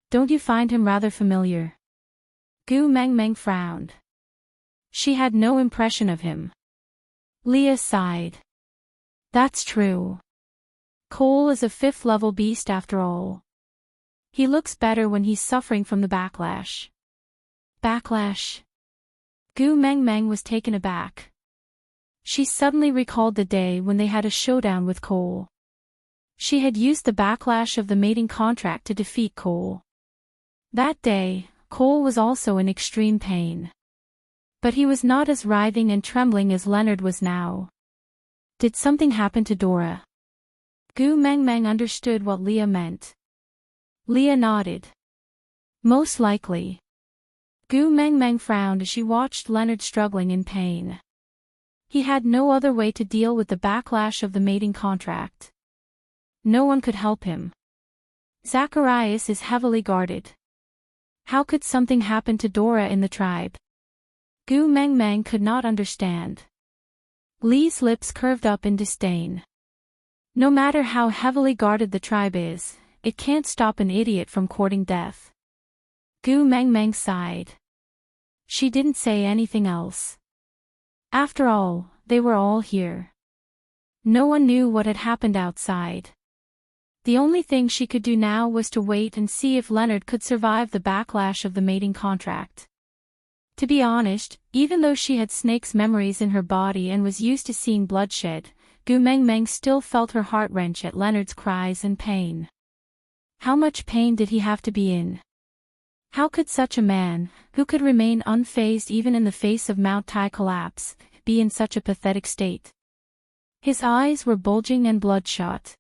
"Don't you find him rather familiar?" Gu Meng Meng frowned. She had no impression of him. Leah sighed. "That's true. Cole is a 5th-level beast after all. He looks better when he's suffering from the backlash." Backlash? Gu Meng Meng was taken aback. She suddenly recalled the day when they had a showdown with Cole. She had used the backlash of the mating contract to defeat Cole. That day, Cole was also in extreme pain. But he was not as writhing and trembling as Leonard was now. Did something happen to Dora? Gu Meng Meng understood what Leah meant. Leah nodded. Most likely. Gu Meng Meng frowned as she watched Leonard struggling in pain. He had no other way to deal with the backlash of the mating contract. No one could help him. Zacharias is heavily guarded. How could something happen to Dora in the tribe? Gu Meng Meng could not understand. Lee's lips curved up in disdain. No matter how heavily guarded the tribe is, it can't stop an idiot from courting death. Gu Meng Meng sighed. She didn't say anything else. After all, they were all here. No one knew what had happened outside. The only thing she could do now was to wait and see if Leonard could survive the backlash of the mating contract. To be honest, even though she had Snake's memories in her body and was used to seeing bloodshed, Gu Meng Meng still felt her heart wrench at Leonard's cries and pain. How much pain did he have to be in? How could such a man, who could remain unfazed even in the face of Mount Tai collapse, be in such a pathetic state? His eyes were bulging and bloodshot.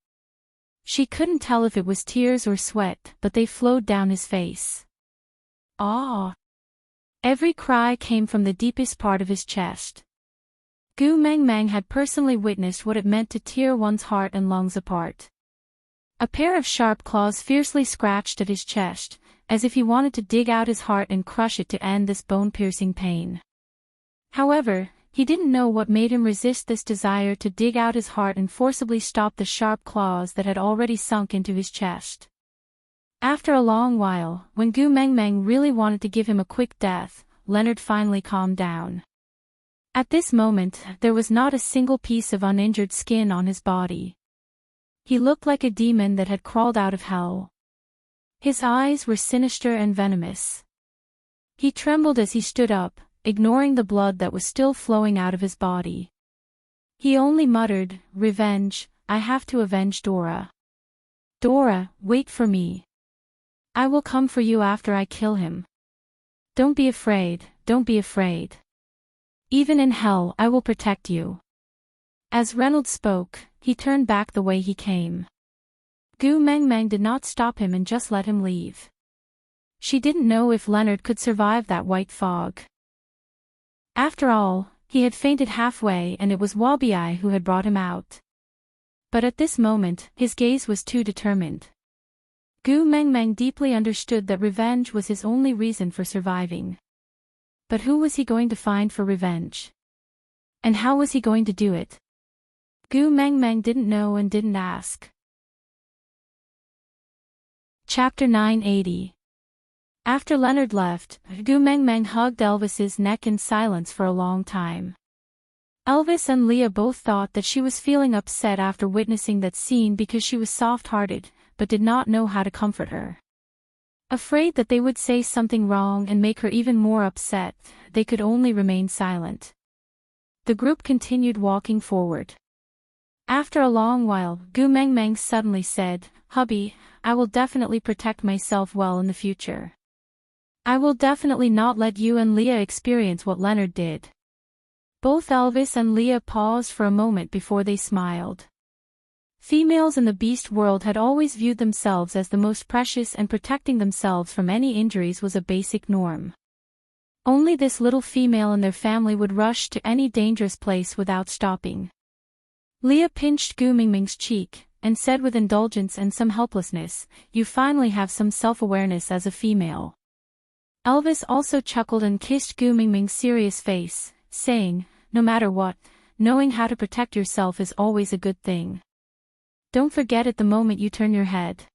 She couldn't tell if it was tears or sweat, but they flowed down his face. Ah! Every cry came from the deepest part of his chest. Gu Meng Meng had personally witnessed what it meant to tear one's heart and lungs apart. A pair of sharp claws fiercely scratched at his chest, as if he wanted to dig out his heart and crush it to end this bone-piercing pain. However, he didn't know what made him resist this desire to dig out his heart and forcibly stop the sharp claws that had already sunk into his chest. After a long while, when Gu Meng Meng really wanted to give him a quick death, Leonard finally calmed down. At this moment, there was not a single piece of uninjured skin on his body. He looked like a demon that had crawled out of hell. His eyes were sinister and venomous. He trembled as he stood up, ignoring the blood that was still flowing out of his body. He only muttered, "Revenge, I have to avenge Dora. Dora, wait for me. I will come for you after I kill him. Don't be afraid, don't be afraid. Even in hell I will protect you." As Reynolds spoke, he turned back the way he came. Gu Mengmeng did not stop him and just let him leave. She didn't know if Leonard could survive that white fog. After all, he had fainted halfway and it was Wabi who had brought him out. But at this moment, his gaze was too determined. Gu Mengmeng deeply understood that revenge was his only reason for surviving. But who was he going to find for revenge? And how was he going to do it? Gu Mengmeng didn't know and didn't ask. Chapter 980. After Leonard left, Gu Mengmeng hugged Elvis's neck in silence for a long time. Elvis and Leah both thought that she was feeling upset after witnessing that scene because she was soft-hearted, but did not know how to comfort her. Afraid that they would say something wrong and make her even more upset, they could only remain silent. The group continued walking forward. After a long while, Gu Mengmeng suddenly said, "Hubby, I will definitely protect myself well in the future. I will definitely not let you and Leah experience what Leonard did." Both Elvis and Leah paused for a moment before they smiled. Females in the beast world had always viewed themselves as the most precious, and protecting themselves from any injuries was a basic norm. Only this little female and their family would rush to any dangerous place without stopping. Leah pinched Gu Mengmeng's cheek, and said with indulgence and some helplessness, "You finally have some self-awareness as a female." Elvis also chuckled and kissed Gu Mengmeng's serious face, saying, "No matter what, knowing how to protect yourself is always a good thing. Don't forget it the moment you turn your head."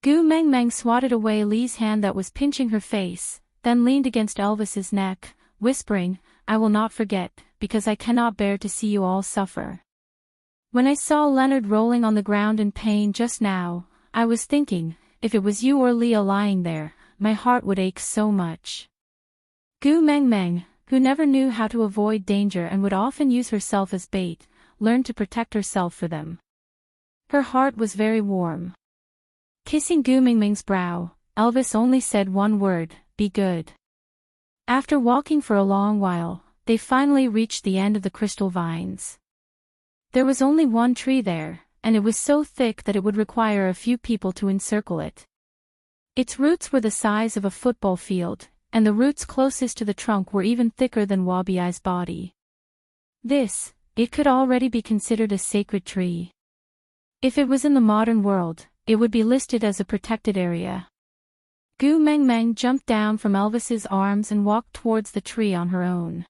Gu Mengmeng swatted away Lee's hand that was pinching her face, then leaned against Elvis's neck, whispering, "I will not forget, because I cannot bear to see you all suffer. When I saw Leonard rolling on the ground in pain just now, I was thinking, if it was you or Leah lying there, my heart would ache so much." Gu Mengmeng, who never knew how to avoid danger and would often use herself as bait, learned to protect herself for them. Her heart was very warm. Kissing Gu Mengmeng's brow, Elvis only said one word, "Be good." After walking for a long while, they finally reached the end of the crystal vines. There was only one tree there, and it was so thick that it would require a few people to encircle it. Its roots were the size of a football field, and the roots closest to the trunk were even thicker than Wabi's body. It could already be considered a sacred tree. If it was in the modern world, it would be listed as a protected area. Gu Mengmeng jumped down from Elvis's arms and walked towards the tree on her own.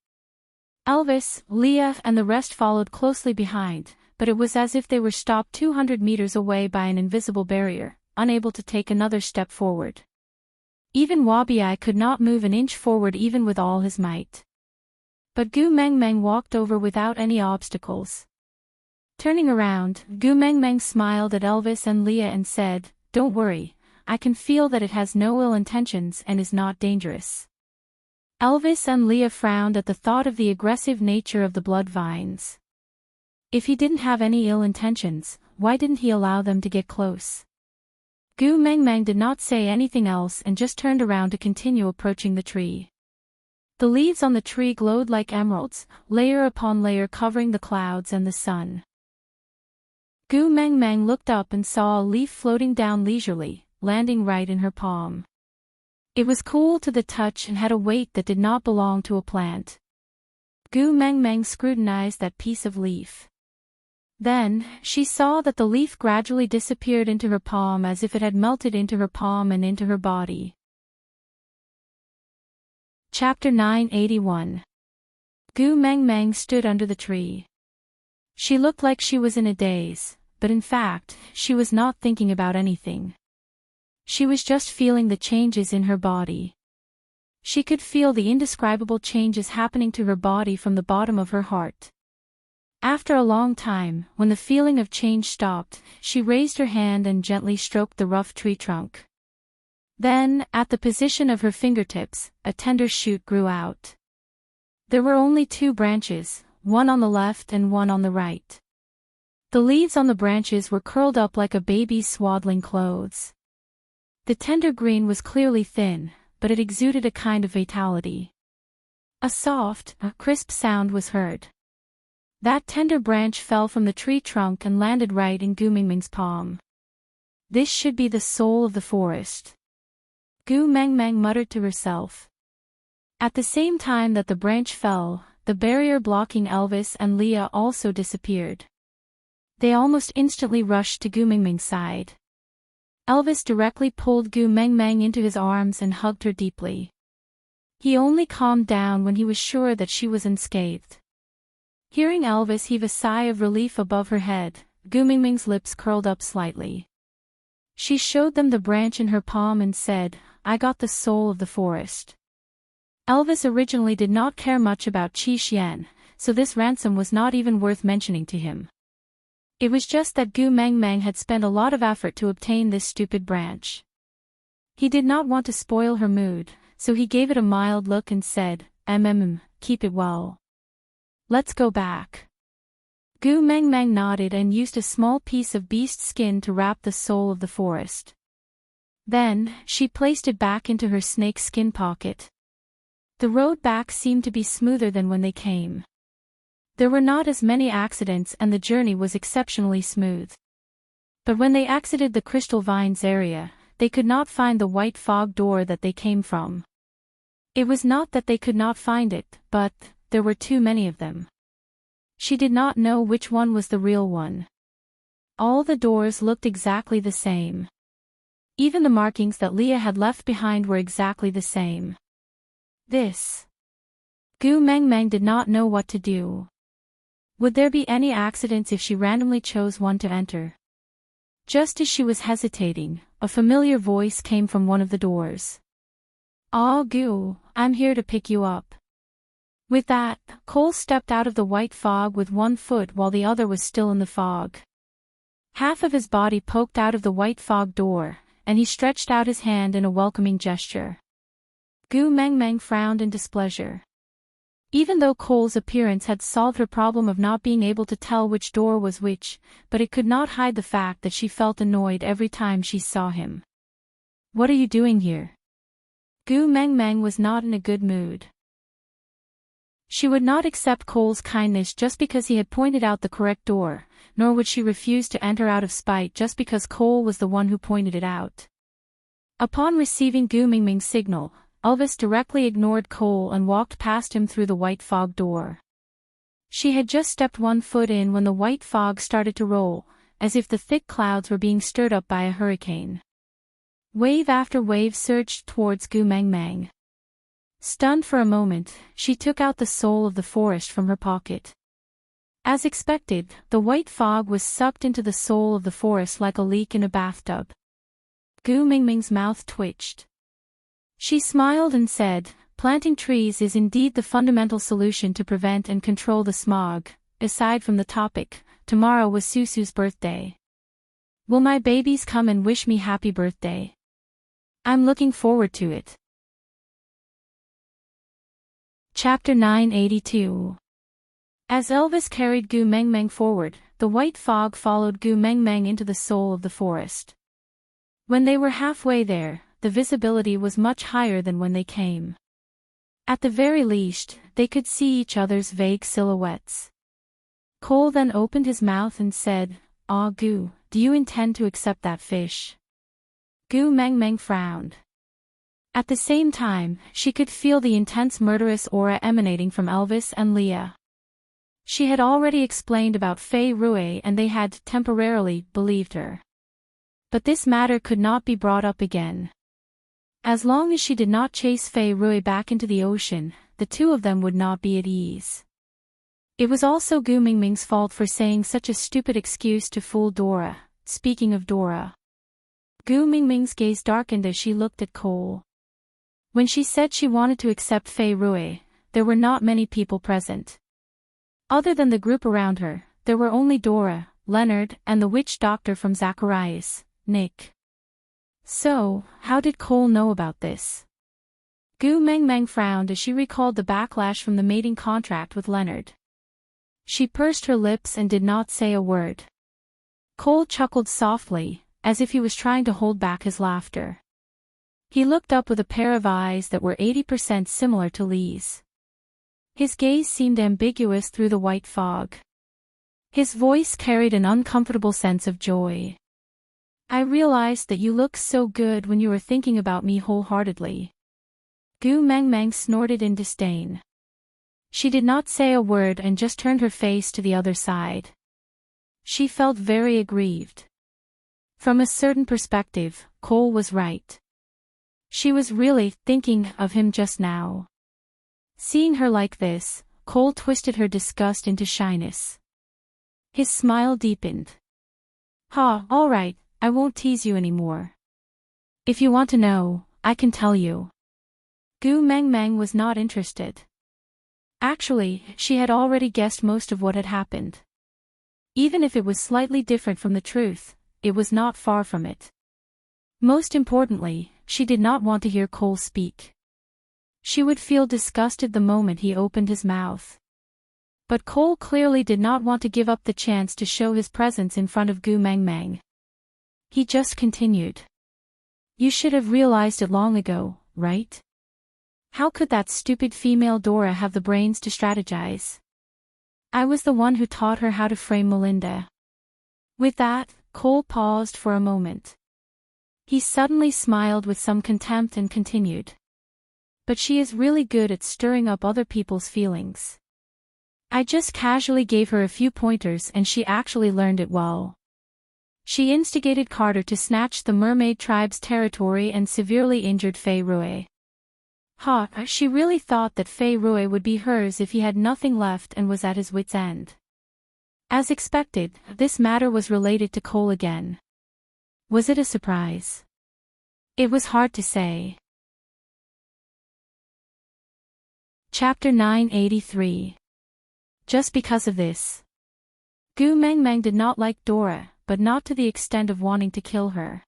Elvis, Leah and the rest followed closely behind, but it was as if they were stopped 200 meters away by an invisible barrier, unable to take another step forward. Even Wabi could not move an inch forward even with all his might. But Gu Mengmeng walked over without any obstacles. Turning around, Gu Mengmeng smiled at Elvis and Leah and said, "Don't worry, I can feel that it has no ill intentions and is not dangerous." Elvis and Leah frowned at the thought of the aggressive nature of the blood vines. If he didn't have any ill intentions, why didn't he allow them to get close? Gu Mengmeng did not say anything else and just turned around to continue approaching the tree. The leaves on the tree glowed like emeralds, layer upon layer covering the clouds and the sun. Gu Mengmeng looked up and saw a leaf floating down leisurely, landing right in her palm. It was cool to the touch and had a weight that did not belong to a plant. Gu Mengmeng scrutinized that piece of leaf. Then, she saw that the leaf gradually disappeared into her palm as if it had melted into her palm and into her body. Chapter 981. Gu Mengmeng stood under the tree. She looked like she was in a daze, but in fact, she was not thinking about anything. She was just feeling the changes in her body. She could feel the indescribable changes happening to her body from the bottom of her heart. After a long time, when the feeling of change stopped, she raised her hand and gently stroked the rough tree trunk. Then, at the position of her fingertips, a tender shoot grew out. There were only 2 branches, one on the left and one on the right. The leaves on the branches were curled up like a baby's swaddling clothes. The tender green was clearly thin, but it exuded a kind of vitality. A soft, crisp sound was heard. That tender branch fell from the tree trunk and landed right in Gu Mingming's palm. This should be the soul of the forest, Gu Mengmeng muttered to herself. At the same time that the branch fell, the barrier blocking Elvis and Leah also disappeared. They almost instantly rushed to Gu Mingming's side. Elvis directly pulled Gu Mengmeng into his arms and hugged her deeply. He only calmed down when he was sure that she was unscathed. Hearing Elvis heave a sigh of relief above her head, Gu Mingming's lips curled up slightly. She showed them the branch in her palm and said, "I got the soul of the forest." Elvis originally did not care much about Qi Xian, so this ransom was not even worth mentioning to him. It was just that Gu Mengmeng had spent a lot of effort to obtain this stupid branch. He did not want to spoil her mood, so he gave it a mild look and said, keep it well. Let's go back." Gu Mengmeng nodded and used a small piece of beast skin to wrap the soul of the forest. Then, she placed it back into her snake skin pocket. The road back seemed to be smoother than when they came. There were not as many accidents and the journey was exceptionally smooth. But when they exited the Crystal Vines area, they could not find the white fog door that they came from. It was not that they could not find it, but there were too many of them. She did not know which one was the real one. All the doors looked exactly the same. Even the markings that Leah had left behind were exactly the same. Gu Mengmeng did not know what to do. Would there be any accidents if she randomly chose one to enter? Just as she was hesitating, a familiar voice came from one of the doors. "Ah, Gu, I'm here to pick you up." With that, Cole stepped out of the white fog with one foot while the other was still in the fog. Half of his body poked out of the white fog door, and he stretched out his hand in a welcoming gesture. Gu Mengmeng frowned in displeasure. Even though Cole's appearance had solved her problem of not being able to tell which door was which, but it could not hide the fact that she felt annoyed every time she saw him. "What are you doing here?" Gu Mengmeng was not in a good mood. She would not accept Cole's kindness just because he had pointed out the correct door, nor would she refuse to enter out of spite just because Cole was the one who pointed it out. Upon receiving Gu Mingming's signal, Elvis directly ignored Cole and walked past him through the white fog door. She had just stepped one foot in when the white fog started to roll, as if the thick clouds were being stirred up by a hurricane. Wave after wave surged towards Gu Mengmeng. Stunned for a moment, she took out the soul of the forest from her pocket. As expected, the white fog was sucked into the soul of the forest like a leak in a bathtub. Gu Mingming's mouth twitched. She smiled and said, "Planting trees is indeed the fundamental solution to prevent and control the smog." Aside from the topic, tomorrow was Susu's birthday. "Will my babies come and wish me happy birthday? I'm looking forward to it." Chapter 982. As Elvis carried Gu Mengmeng forward, the white fog followed Gu Mengmeng into the soul of the forest. When they were halfway there, the visibility was much higher than when they came. At the very least, they could see each other's vague silhouettes. Cole then opened his mouth and said, "Ah, Gu, do you intend to accept that fish?" Gu Mengmeng frowned. At the same time, she could feel the intense murderous aura emanating from Elvis and Leah. She had already explained about Fei Rui and they had, temporarily, believed her. But this matter could not be brought up again. As long as she did not chase Fei Rui back into the ocean, the two of them would not be at ease. It was also Gu Mingming's fault for saying such a stupid excuse to fool Dora. Speaking of Dora. Gu Mingming's gaze darkened as she looked at Cole. When she said she wanted to accept Fei Rui, there were not many people present. Other than the group around her, there were only Dora, Leonard, and the witch doctor from Zacharias, Nick. So, how did Cole know about this? Gu Mengmeng frowned as she recalled the backlash from the mating contract with Leonard. She pursed her lips and did not say a word. Cole chuckled softly, as if he was trying to hold back his laughter. He looked up with a pair of eyes that were 80% similar to Lee's. His gaze seemed ambiguous through the white fog. His voice carried an uncomfortable sense of joy. I realized that you looked so good when you were thinking about me wholeheartedly. Gu Mengmeng snorted in disdain. She did not say a word and just turned her face to the other side. She felt very aggrieved. From a certain perspective, Cole was right. She was really thinking of him just now. Seeing her like this, Cole twisted her disgust into shyness. His smile deepened. Ha, all right, I won't tease you anymore. If you want to know, I can tell you. Gu Mengmeng was not interested. Actually, she had already guessed most of what had happened. Even if it was slightly different from the truth, it was not far from it. Most importantly, she did not want to hear Cole speak. She would feel disgusted the moment he opened his mouth. But Cole clearly did not want to give up the chance to show his presence in front of Gu Mengmeng. He just continued. You should have realized it long ago, right? How could that stupid female Dora have the brains to strategize? I was the one who taught her how to frame Melinda. With that, Cole paused for a moment. He suddenly smiled with some contempt and continued. But she is really good at stirring up other people's feelings. I just casually gave her a few pointers and she actually learned it well. She instigated Carter to snatch the mermaid tribe's territory and severely injured Fei Rui. She really thought that Fei Rui would be hers if he had nothing left and was at his wit's end. As expected, this matter was related to Cole again. Was it a surprise? It was hard to say. Chapter 983. Just because of this. Gu Mengmeng did not like Dora, but not to the extent of wanting to kill her.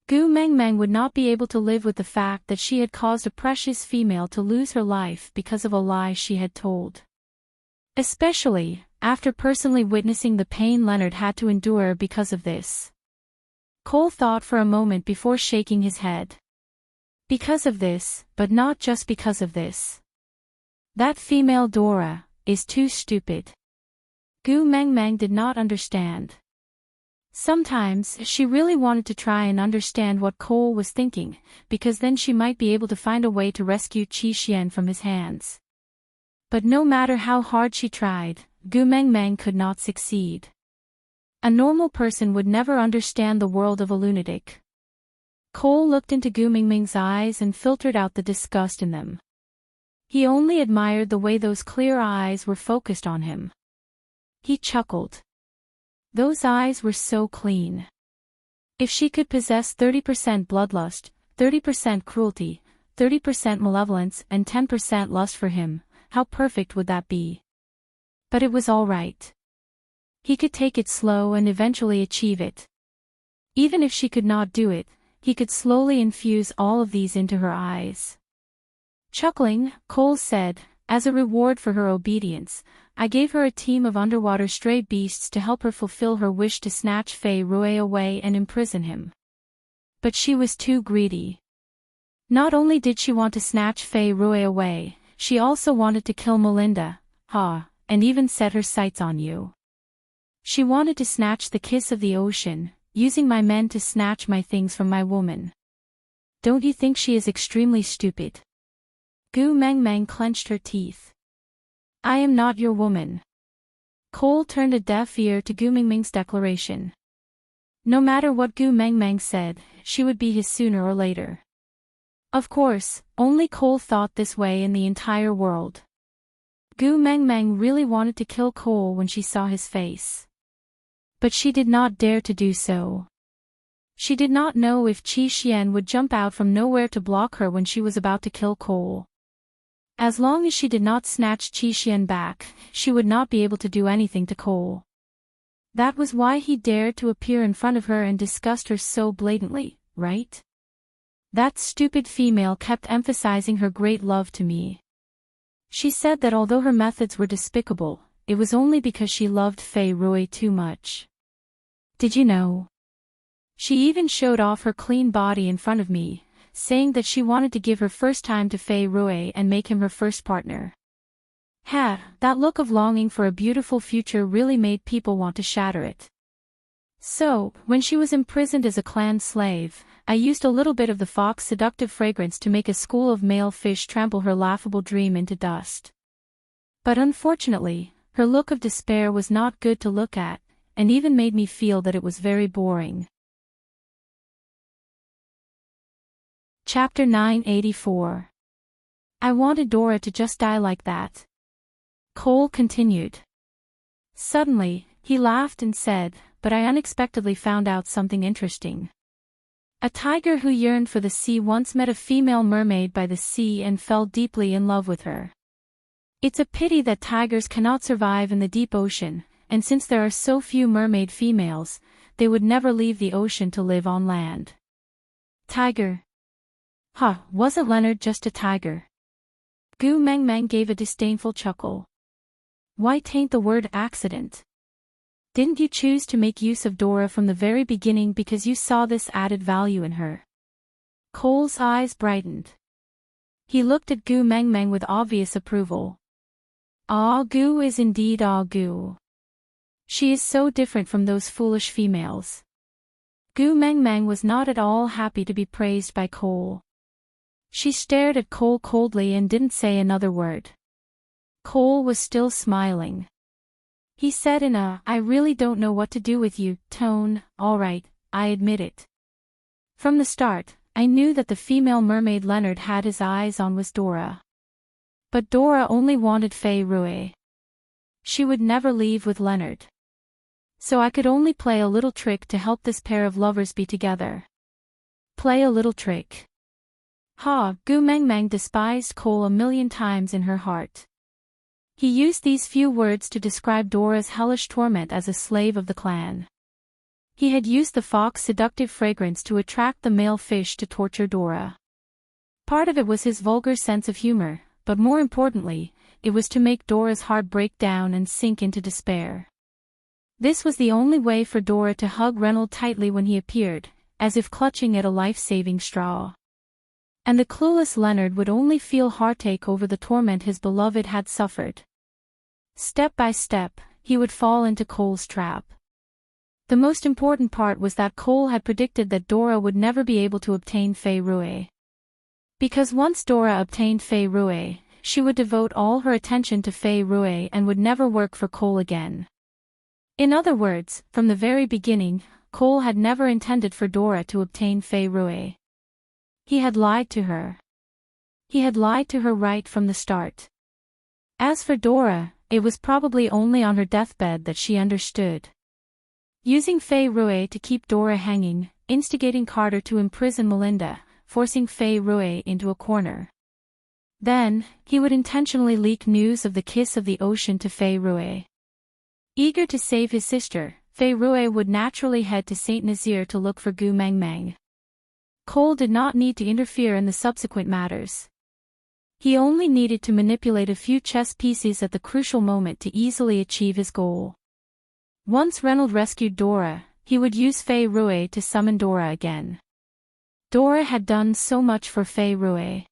Gu Mengmeng would not be able to live with the fact that she had caused a precious female to lose her life because of a lie she had told. Especially, after personally witnessing the pain Leonard had to endure because of this. Cole thought for a moment before shaking his head. Because of this, but not just because of this. That female Dora is too stupid. Gu Mengmeng did not understand. Sometimes she really wanted to try and understand what Cole was thinking, because then she might be able to find a way to rescue Qi Xian from his hands. But no matter how hard she tried, Gu Mengmeng could not succeed. A normal person would never understand the world of a lunatic. Cole looked into Gu Mengmeng's eyes and filtered out the disgust in them. He only admired the way those clear eyes were focused on him. He chuckled. Those eyes were so clean. If she could possess 30% bloodlust, 30% cruelty, 30% malevolence and 10% lust for him, how perfect would that be? But it was all right. He could take it slow and eventually achieve it. Even if she could not do it, he could slowly infuse all of these into her eyes. Chuckling, Cole said, as a reward for her obedience, I gave her a team of underwater stray beasts to help her fulfill her wish to snatch Fei Rui away and imprison him. But she was too greedy. Not only did she want to snatch Fei Rui away, she also wanted to kill Melinda, and even set her sights on you. She wanted to snatch the kiss of the ocean, using my men to snatch my things from my woman. Don't you think she is extremely stupid? Gu Mengmeng clenched her teeth. I am not your woman. Cole turned a deaf ear to Gu Mengmeng's declaration. No matter what Gu Mengmeng said, she would be his sooner or later. Of course, only Cole thought this way in the entire world. Gu Mengmeng really wanted to kill Cole when she saw his face. But she did not dare to do so. She did not know if Qi Xian would jump out from nowhere to block her when she was about to kill Cole. As long as she did not snatch Qi Xian back, she would not be able to do anything to Cole. That was why he dared to appear in front of her and disgust her so blatantly, right? That stupid female kept emphasizing her great love to me. She said that although her methods were despicable, it was only because she loved Fei Rui too much. Did you know? She even showed off her clean body in front of me, saying that she wanted to give her first time to Fei Rui and make him her first partner. That look of longing for a beautiful future really made people want to shatter it. So, when she was imprisoned as a clan slave, I used a little bit of the fox seductive fragrance to make a school of male fish trample her laughable dream into dust. But unfortunately, her look of despair was not good to look at, and even made me feel that it was very boring. Chapter 984. I wanted Dora to just die like that. Cole continued. Suddenly, he laughed and said, but I unexpectedly found out something interesting. A tiger who yearned for the sea once met a female mermaid by the sea and fell deeply in love with her. It's a pity that tigers cannot survive in the deep ocean, and since there are so few mermaid females, they would never leave the ocean to live on land. Tiger. Wasn't Leonard just a tiger? Gu Mengmeng gave a disdainful chuckle. Why taint the word accident? Didn't you choose to make use of Dora from the very beginning because you saw this added value in her? Cole's eyes brightened. He looked at Gu Mengmeng with obvious approval. Ah, Gu is indeed Ah Gu. She is so different from those foolish females. Gu Mengmeng was not at all happy to be praised by Cole. She stared at Cole coldly and didn't say another word. Cole was still smiling. He said in a, I really don't know what to do with you, tone, all right, I admit it. From the start, I knew that the female mermaid Leonard had his eyes on was Dora. But Dora only wanted Fei Rui. She would never leave with Leonard. So I could only play a little trick to help this pair of lovers be together. Play a little trick. Gu Mengmeng despised Cole 1,000,000 times in her heart. He used these few words to describe Dora's hellish torment as a slave of the clan. He had used the fox seductive fragrance to attract the male fish to torture Dora. Part of it was his vulgar sense of humor, but more importantly, it was to make Dora's heart break down and sink into despair. This was the only way for Dora to hug Reynold tightly when he appeared, as if clutching at a life-saving straw. And the clueless Leonard would only feel heartache over the torment his beloved had suffered. Step by step, he would fall into Cole's trap. The most important part was that Cole had predicted that Dora would never be able to obtain Fei Rui. Because once Dora obtained Fei Rui, she would devote all her attention to Fei Rui and would never work for Cole again. In other words, from the very beginning, Cole had never intended for Dora to obtain Fei Rui. He had lied to her. He had lied to her right from the start. As for Dora, it was probably only on her deathbed that she understood. Using Fei Rui to keep Dora hanging, instigating Carter to imprison Melinda, forcing Fei Rui into a corner. Then, he would intentionally leak news of the kiss of the ocean to Fei Rui. Eager to save his sister, Fei Rui would naturally head to Saint Nazaire to look for Gu Mengmeng. Cole did not need to interfere in the subsequent matters. He only needed to manipulate a few chess pieces at the crucial moment to easily achieve his goal. Once Reynold rescued Dora, he would use Fei Rui to summon Dora again. Dora had done so much for Fei Rui.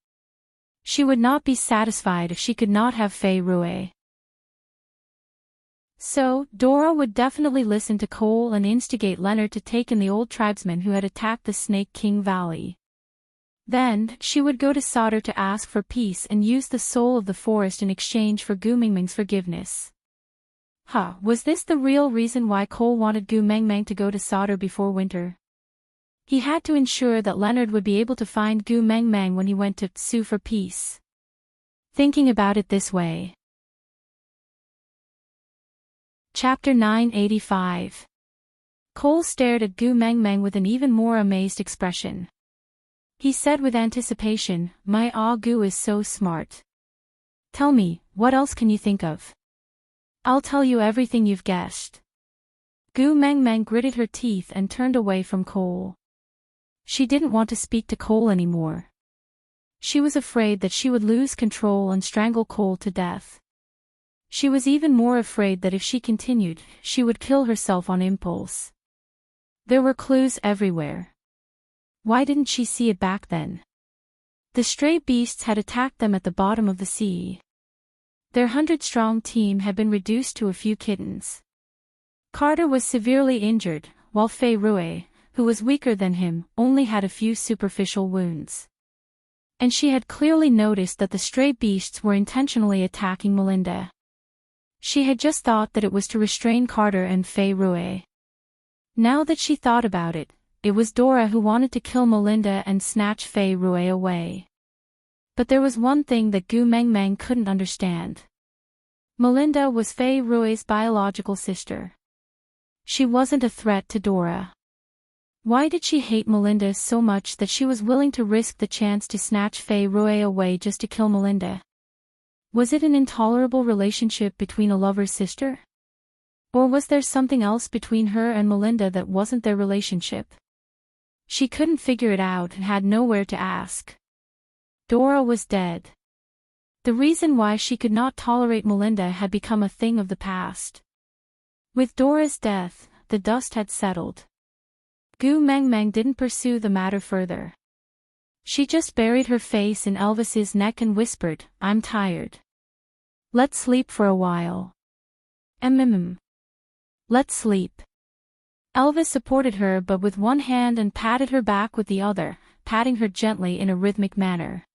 She would not be satisfied if she could not have Fei Rui. So, Dora would definitely listen to Cole and instigate Leonard to take in the old tribesmen who had attacked the Snake King Valley. Then, she would go to Sauter to ask for peace and use the soul of the forest in exchange for Gu Mengmeng's forgiveness. Was this the real reason why Cole wanted Gu Mengmeng to go to Sauter before winter? He had to ensure that Leonard would be able to find Gu Mengmeng when he went to sue for peace. Thinking about it this way. Chapter 985. Cole stared at Gu Mengmeng with an even more amazed expression. He said with anticipation, "My Gu is so smart. Tell me, what else can you think of? I'll tell you everything you've guessed." Gu Mengmeng gritted her teeth and turned away from Cole. She didn't want to speak to Cole anymore. She was afraid that she would lose control and strangle Cole to death. She was even more afraid that if she continued, she would kill herself on impulse. There were clues everywhere. Why didn't she see it back then? The stray beasts had attacked them at the bottom of the sea. Their 100-strong team had been reduced to a few kittens. Carter was severely injured, while Fei Rue, who was weaker than him, only had a few superficial wounds. And she had clearly noticed that the stray beasts were intentionally attacking Melinda. She had just thought that it was to restrain Carter and Fei Rue. Now that she thought about it, it was Dora who wanted to kill Melinda and snatch Fei Rue away. But there was one thing that Gu Mengmeng couldn't understand. Melinda was Fei Rue's biological sister. She wasn't a threat to Dora. Why did she hate Melinda so much that she was willing to risk the chance to snatch Fei Rue away just to kill Melinda? Was it an intolerable relationship between a lover's sister? Or was there something else between her and Melinda that wasn't their relationship? She couldn't figure it out and had nowhere to ask. Dora was dead. The reason why she could not tolerate Melinda had become a thing of the past. With Dora's death, the dust had settled. Gu Mengmeng didn't pursue the matter further. She just buried her face in Elvis's neck and whispered, "I'm tired. Let's sleep for a while." Let's sleep. Elvis supported her but with one hand and patted her back with the other, patting her gently in a rhythmic manner.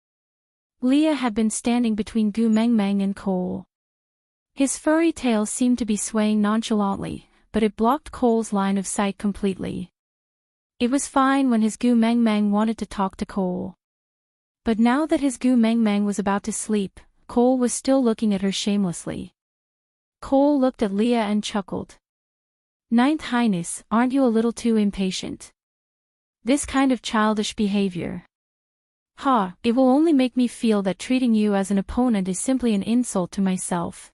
Leah had been standing between Gu Mengmeng and Cole. His furry tail seemed to be swaying nonchalantly, but it blocked Cole's line of sight completely. It was fine when his Gu Mengmeng wanted to talk to Cole. But now that his Gu Mengmeng was about to sleep, Cole was still looking at her shamelessly. Cole looked at Leah and chuckled. "Ninth Highness, aren't you a little too impatient? This kind of childish behavior. It will only make me feel that treating you as an opponent is simply an insult to myself."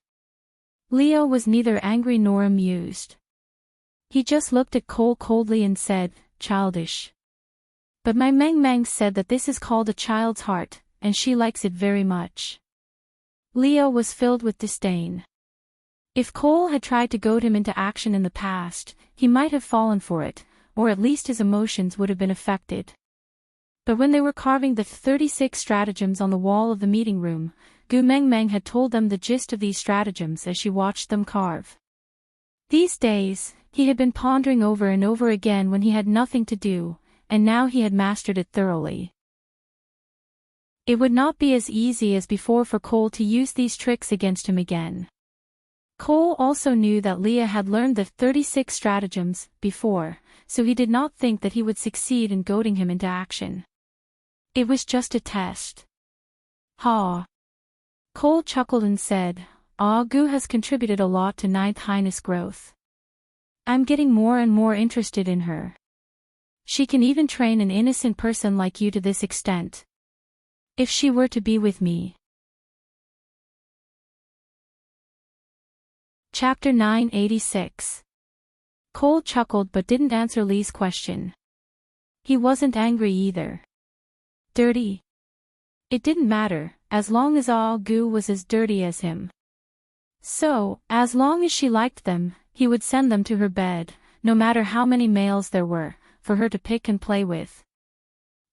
Leah was neither angry nor amused. He just looked at Cole coldly and said, "Childish. But my Meng said that this is called a child's heart, and she likes it very much." Leah was filled with disdain. If Cole had tried to goad him into action in the past, he might have fallen for it, or at least his emotions would have been affected. But when they were carving the 36 stratagems on the wall of the meeting room, Gu Mengmeng had told them the gist of these stratagems as she watched them carve. These days, he had been pondering over and over again when he had nothing to do, and now he had mastered it thoroughly. It would not be as easy as before for Cole to use these tricks against him again. Cole also knew that Leah had learned the 36 stratagems before, so he did not think that he would succeed in goading him into action. It was just a test. Cole chuckled and said, Gu has contributed a lot to Ninth Highness growth. I'm getting more and more interested in her. She can even train an innocent person like you to this extent. If she were to be with me. Chapter 986. Cole chuckled but didn't answer Lee's question. He wasn't angry either. Dirty? It didn't matter, as long as Gu was as dirty as him. So, as long as she liked them, he would send them to her bed, no matter how many males there were, for her to pick and play with.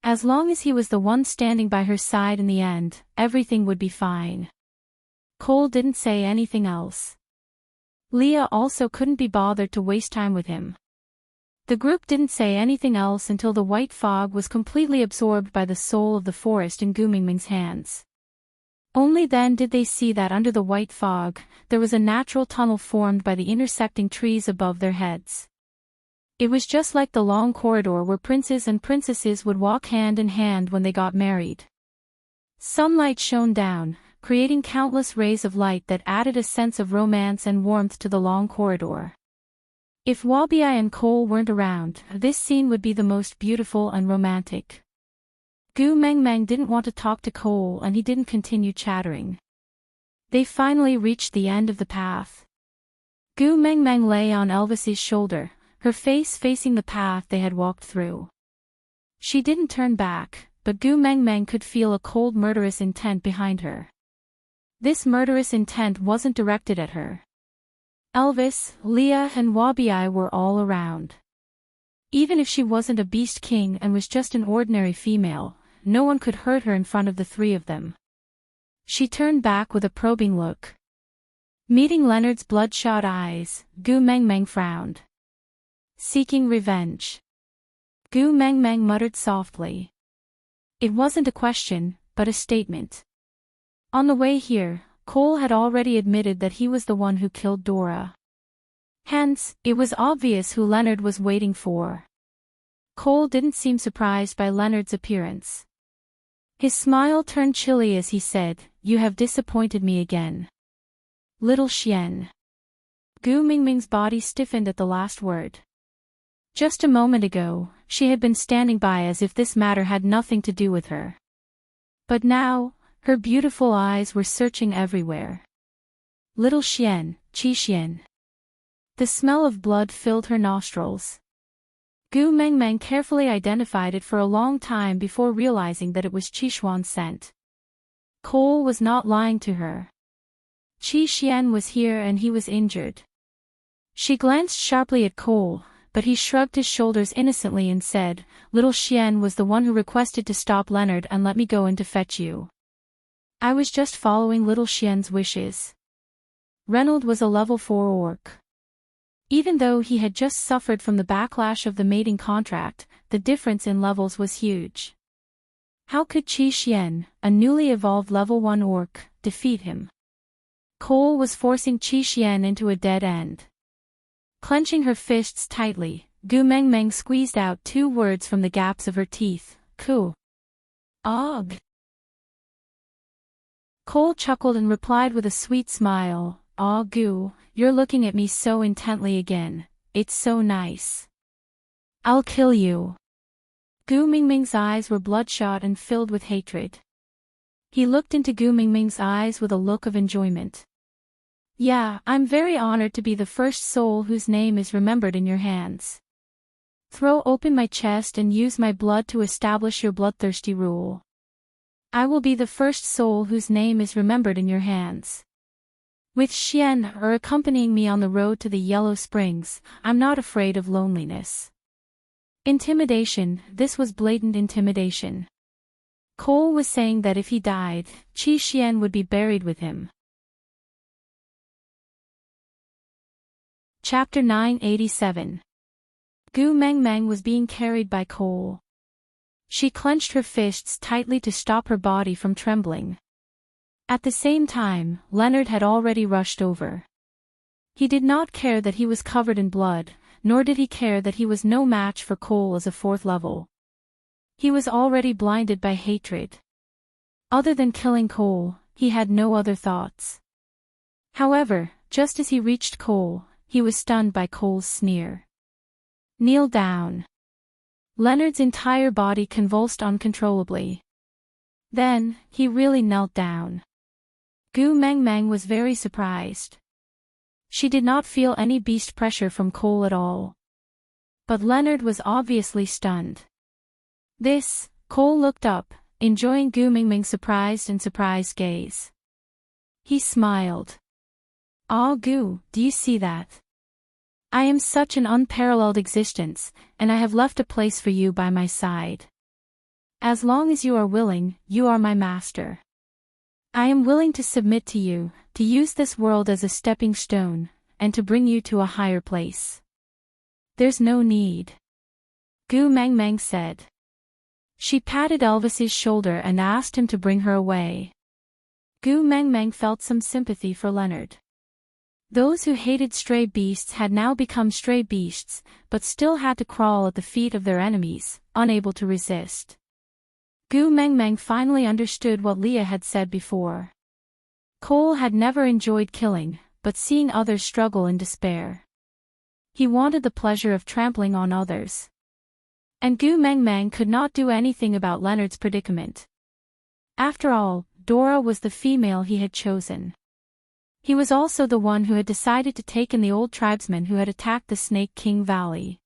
As long as he was the one standing by her side in the end, everything would be fine. Cole didn't say anything else. Leah also couldn't be bothered to waste time with him. The group didn't say anything else until the white fog was completely absorbed by the soul of the forest in Gu Mengmeng's hands. Only then did they see that under the white fog, there was a natural tunnel formed by the intersecting trees above their heads. It was just like the long corridor where princes and princesses would walk hand in hand when they got married. Sunlight shone down, creating countless rays of light that added a sense of romance and warmth to the long corridor. If Wabi and Cole weren't around, this scene would be the most beautiful and romantic. Gu Mengmeng didn't want to talk to Cole and he didn't continue chattering. They finally reached the end of the path. Gu Mengmeng lay on Elvis's shoulder, her face facing the path they had walked through. She didn't turn back, but Gu Mengmeng could feel a cold murderous intent behind her. This murderous intent wasn't directed at her. Elvis, Leah and Wabi were all around. Even if she wasn't a beast king and was just an ordinary female, no one could hurt her in front of the three of them. She turned back with a probing look. Meeting Leonard's bloodshot eyes, Gu Mengmeng frowned. Seeking revenge. Gu Mengmeng muttered softly. It wasn't a question, but a statement. On the way here, Cole had already admitted that he was the one who killed Dora. Hence, it was obvious who Leonard was waiting for. Cole didn't seem surprised by Leonard's appearance. His smile turned chilly as he said, "You have disappointed me again. Little Xian." Gu Mingming's body stiffened at the last word. Just a moment ago, she had been standing by as if this matter had nothing to do with her. But now, her beautiful eyes were searching everywhere. Little Xian, Qi Xian. The smell of blood filled her nostrils. Gu Mengmeng carefully identified it for a long time before realizing that it was Qishuan's scent. Cole was not lying to her. Qi Xian was here and he was injured. She glanced sharply at Cole, but he shrugged his shoulders innocently and said, "Little Xian was the one who requested to stop Leonard and let me go in to fetch you. I was just following Little Xian's wishes." Reynold was a level 4 orc. Even though he had just suffered from the backlash of the mating contract, the difference in levels was huge. How could Qi Xian, a newly evolved level 1 orc, defeat him? Cole was forcing Qi Xian into a dead end. Clenching her fists tightly, Gu Mengmeng squeezed out 2 words from the gaps of her teeth, "Ku." "Og." Cole chuckled and replied with a sweet smile, "Aw Gu, you're looking at me so intently again, it's so nice. I'll kill you." Gu Mingming's eyes were bloodshot and filled with hatred. He looked into Gu Mingming's eyes with a look of enjoyment. "Yeah, I'm very honored to be the first soul whose name is remembered in your hands. Throw open my chest and use my blood to establish your bloodthirsty rule. I will be the first soul whose name is remembered in your hands. With Xian accompanying me on the road to the Yellow Springs, I'm not afraid of loneliness." Intimidation, this was blatant intimidation. Cole was saying that if he died, Qi Xian would be buried with him. Chapter 987. Gu Mengmeng was being carried by Cole. She clenched her fists tightly to stop her body from trembling. At the same time, Leonard had already rushed over. He did not care that he was covered in blood, nor did he care that he was no match for Cole as a 4th level. He was already blinded by hatred. Other than killing Cole, he had no other thoughts. However, just as he reached Cole, he was stunned by Cole's sneer. "Kneel down." Leonard's entire body convulsed uncontrollably. Then, he really knelt down. Gu Mengmeng was very surprised. She did not feel any beast pressure from Cole at all. But Leonard was obviously stunned. Cole looked up, enjoying Gu Mengmeng's surprised gaze. He smiled. "Ah Gu, do you see that? I am such an unparalleled existence, and I have left a place for you by my side. As long as you are willing, you are my master. I am willing to submit to you, to use this world as a stepping stone, and to bring you to a higher place. There's no need." Gu Mengmeng said. She patted Elvis's shoulder and asked him to bring her away. Gu Mengmeng felt some sympathy for Leonard. Those who hated stray beasts had now become stray beasts, but still had to crawl at the feet of their enemies, unable to resist. Gu Mengmeng finally understood what Leah had said before. Cole had never enjoyed killing, but seeing others struggle in despair. He wanted the pleasure of trampling on others. And Gu Mengmeng could not do anything about Leonard's predicament. After all, Dora was the female he had chosen. He was also the one who had decided to take in the old tribesmen who had attacked the Snake King Valley.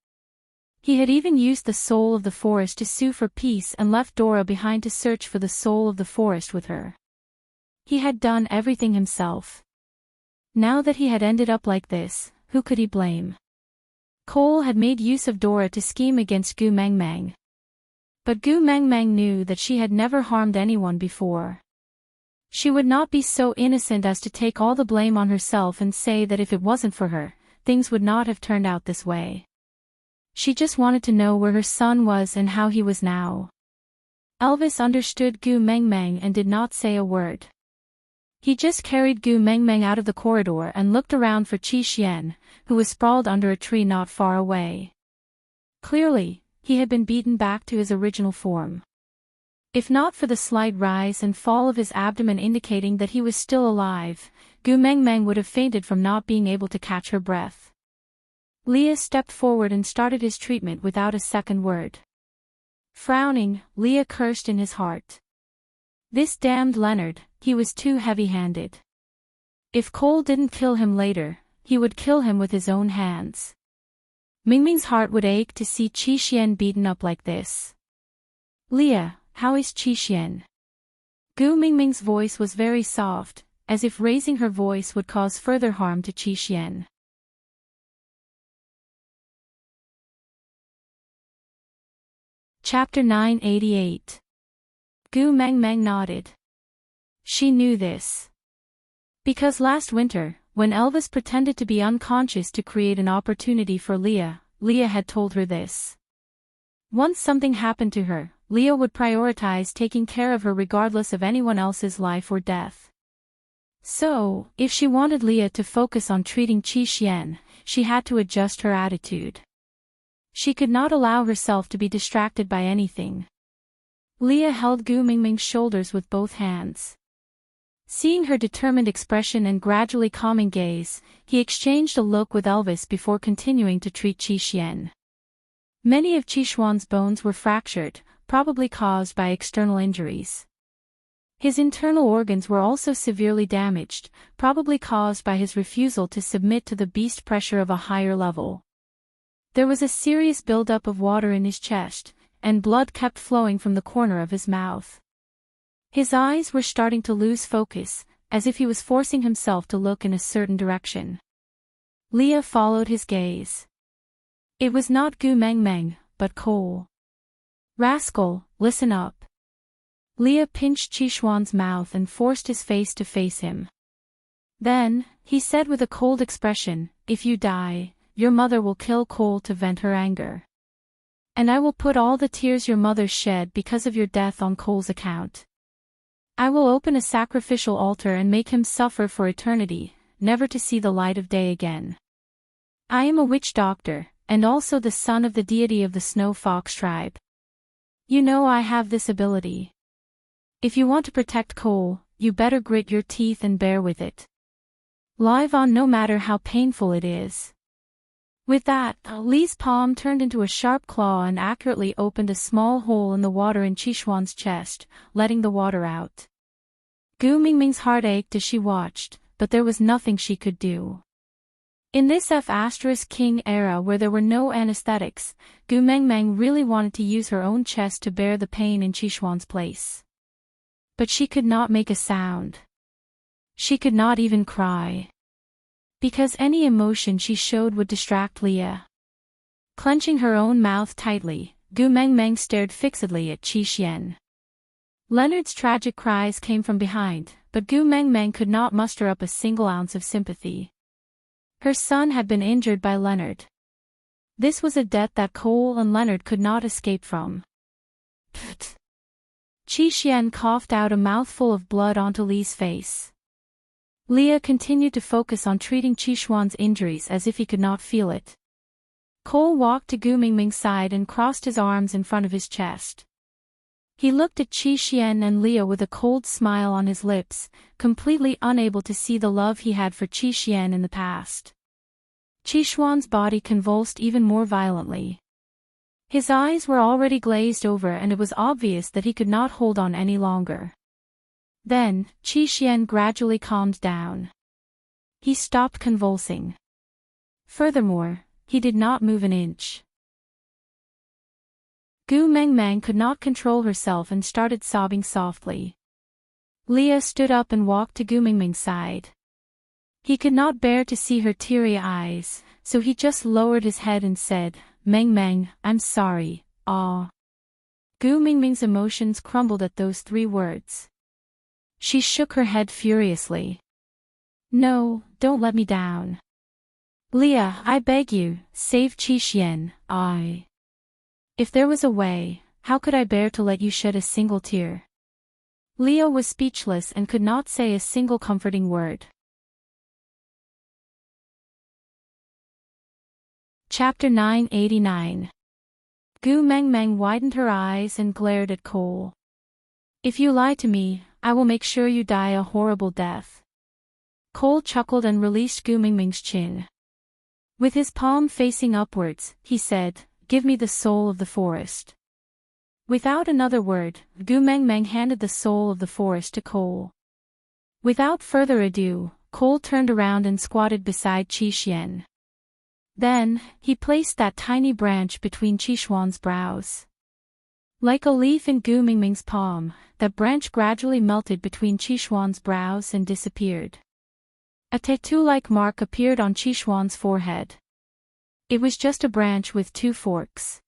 He had even used the soul of the forest to sue for peace and left Dora behind to search for the soul of the forest with her. He had done everything himself. Now that he had ended up like this, who could he blame? Cole had made use of Dora to scheme against Gu Mengmeng. But Gu Mengmeng knew that she had never harmed anyone before. She would not be so innocent as to take all the blame on herself and say that if it wasn't for her, things would not have turned out this way. She just wanted to know where her son was and how he was now. Elvis understood Gu Mengmeng and did not say a word. He just carried Gu Mengmeng out of the corridor and looked around for Qi Xian, who was sprawled under a tree not far away. Clearly, he had been beaten back to his original form. If not for the slight rise and fall of his abdomen indicating that he was still alive, Gu Mengmeng would have fainted from not being able to catch her breath. Leah stepped forward and started his treatment without a second word. Frowning, Leah cursed in his heart. This damned Leonard, he was too heavy-handed. If Cole didn't kill him later, he would kill him with his own hands. Mingming's heart would ache to see Qi Xian beaten up like this. Leah, how is Qi Xian? Gu Mingming's voice was very soft, as if raising her voice would cause further harm to Qi Xian. Chapter 988. Gu Mengmeng nodded. She knew this. Because last winter, when Elvis pretended to be unconscious to create an opportunity for Leah, Leah had told her this. Once something happened to her, Leah would prioritize taking care of her regardless of anyone else's life or death. So, if she wanted Leah to focus on treating Qi Xian, she had to adjust her attitude. She could not allow herself to be distracted by anything. Leah held Gu Mingming's shoulders with both hands. Seeing her determined expression and gradually calming gaze, he exchanged a look with Elvis before continuing to treat Qi Xian. Many of Qi Xuan's bones were fractured, probably caused by external injuries. His internal organs were also severely damaged, probably caused by his refusal to submit to the beast pressure of a higher level. There was a serious buildup of water in his chest, and blood kept flowing from the corner of his mouth. His eyes were starting to lose focus, as if he was forcing himself to look in a certain direction. Leah followed his gaze. It was not Gu Mengmeng, but Cole. Rascal, listen up. Leah pinched Qi Xuan's mouth and forced his face to face him. Then, he said with a cold expression, if you die, your mother will kill Cole to vent her anger. And I will put all the tears your mother shed because of your death on Cole's account. I will open a sacrificial altar and make him suffer for eternity, never to see the light of day again. I am a witch doctor, and also the son of the deity of the Snow Fox tribe. You know I have this ability. If you want to protect Cole, you better grit your teeth and bear with it. Live on no matter how painful it is. With that, Lee's palm turned into a sharp claw and accurately opened a small hole in the water in Qi Xuan's chest, letting the water out. Gu Mingming's heart ached as she watched, but there was nothing she could do. In this F*King era where there were no anesthetics, Gu Mengmeng really wanted to use her own chest to bear the pain in Qi Xuan's place. But she could not make a sound. She could not even cry. Because any emotion she showed would distract Leah. Clenching her own mouth tightly, Gu Mengmeng stared fixedly at Qi Xian. Leonard's tragic cries came from behind, but Gu Mengmeng could not muster up a single ounce of sympathy. Her son had been injured by Leonard. This was a debt that Cole and Leonard could not escape from. Pfft. Qi Xian coughed out a mouthful of blood onto Lee's face. Leah continued to focus on treating Qi Xuan's injuries as if he could not feel it. Cole walked to Gu Mingming's side and crossed his arms in front of his chest. He looked at Qi Xian and Leah with a cold smile on his lips, completely unable to see the love he had for Qi Xian in the past. Qishuan's body convulsed even more violently. His eyes were already glazed over and it was obvious that he could not hold on any longer. Then, Qixuan gradually calmed down. He stopped convulsing. Furthermore, he did not move an inch. Gu Mengmeng could not control herself and started sobbing softly. Leah stood up and walked to Gu Mengmeng's side. He could not bear to see her teary eyes, so he just lowered his head and said, "Mengmeng, I'm sorry, ah." Gu Mengmeng's emotions crumbled at those 3 words. She shook her head furiously. "No, don't let me down. Leah, I beg you, save Qixuan, I. If there was a way, how could I bear to let you shed a single tear?" Leah was speechless and could not say a single comforting word. Chapter 989. Gu Mengmeng widened her eyes and glared at Cole. "If you lie to me, I will make sure you die a horrible death." Cole chuckled and released Gu Mengmeng's chin. With his palm facing upwards, he said, "Give me the soul of the forest." Without another word, Gu Mengmeng handed the soul of the forest to Cole. Without further ado, Cole turned around and squatted beside Qixuan. Then, he placed that tiny branch between Qixuan's brows. Like a leaf in Gu Mengmeng's palm, that branch gradually melted between Qixuan's brows and disappeared. A tattoo-like mark appeared on Qixuan's forehead. It was just a branch with 2 forks.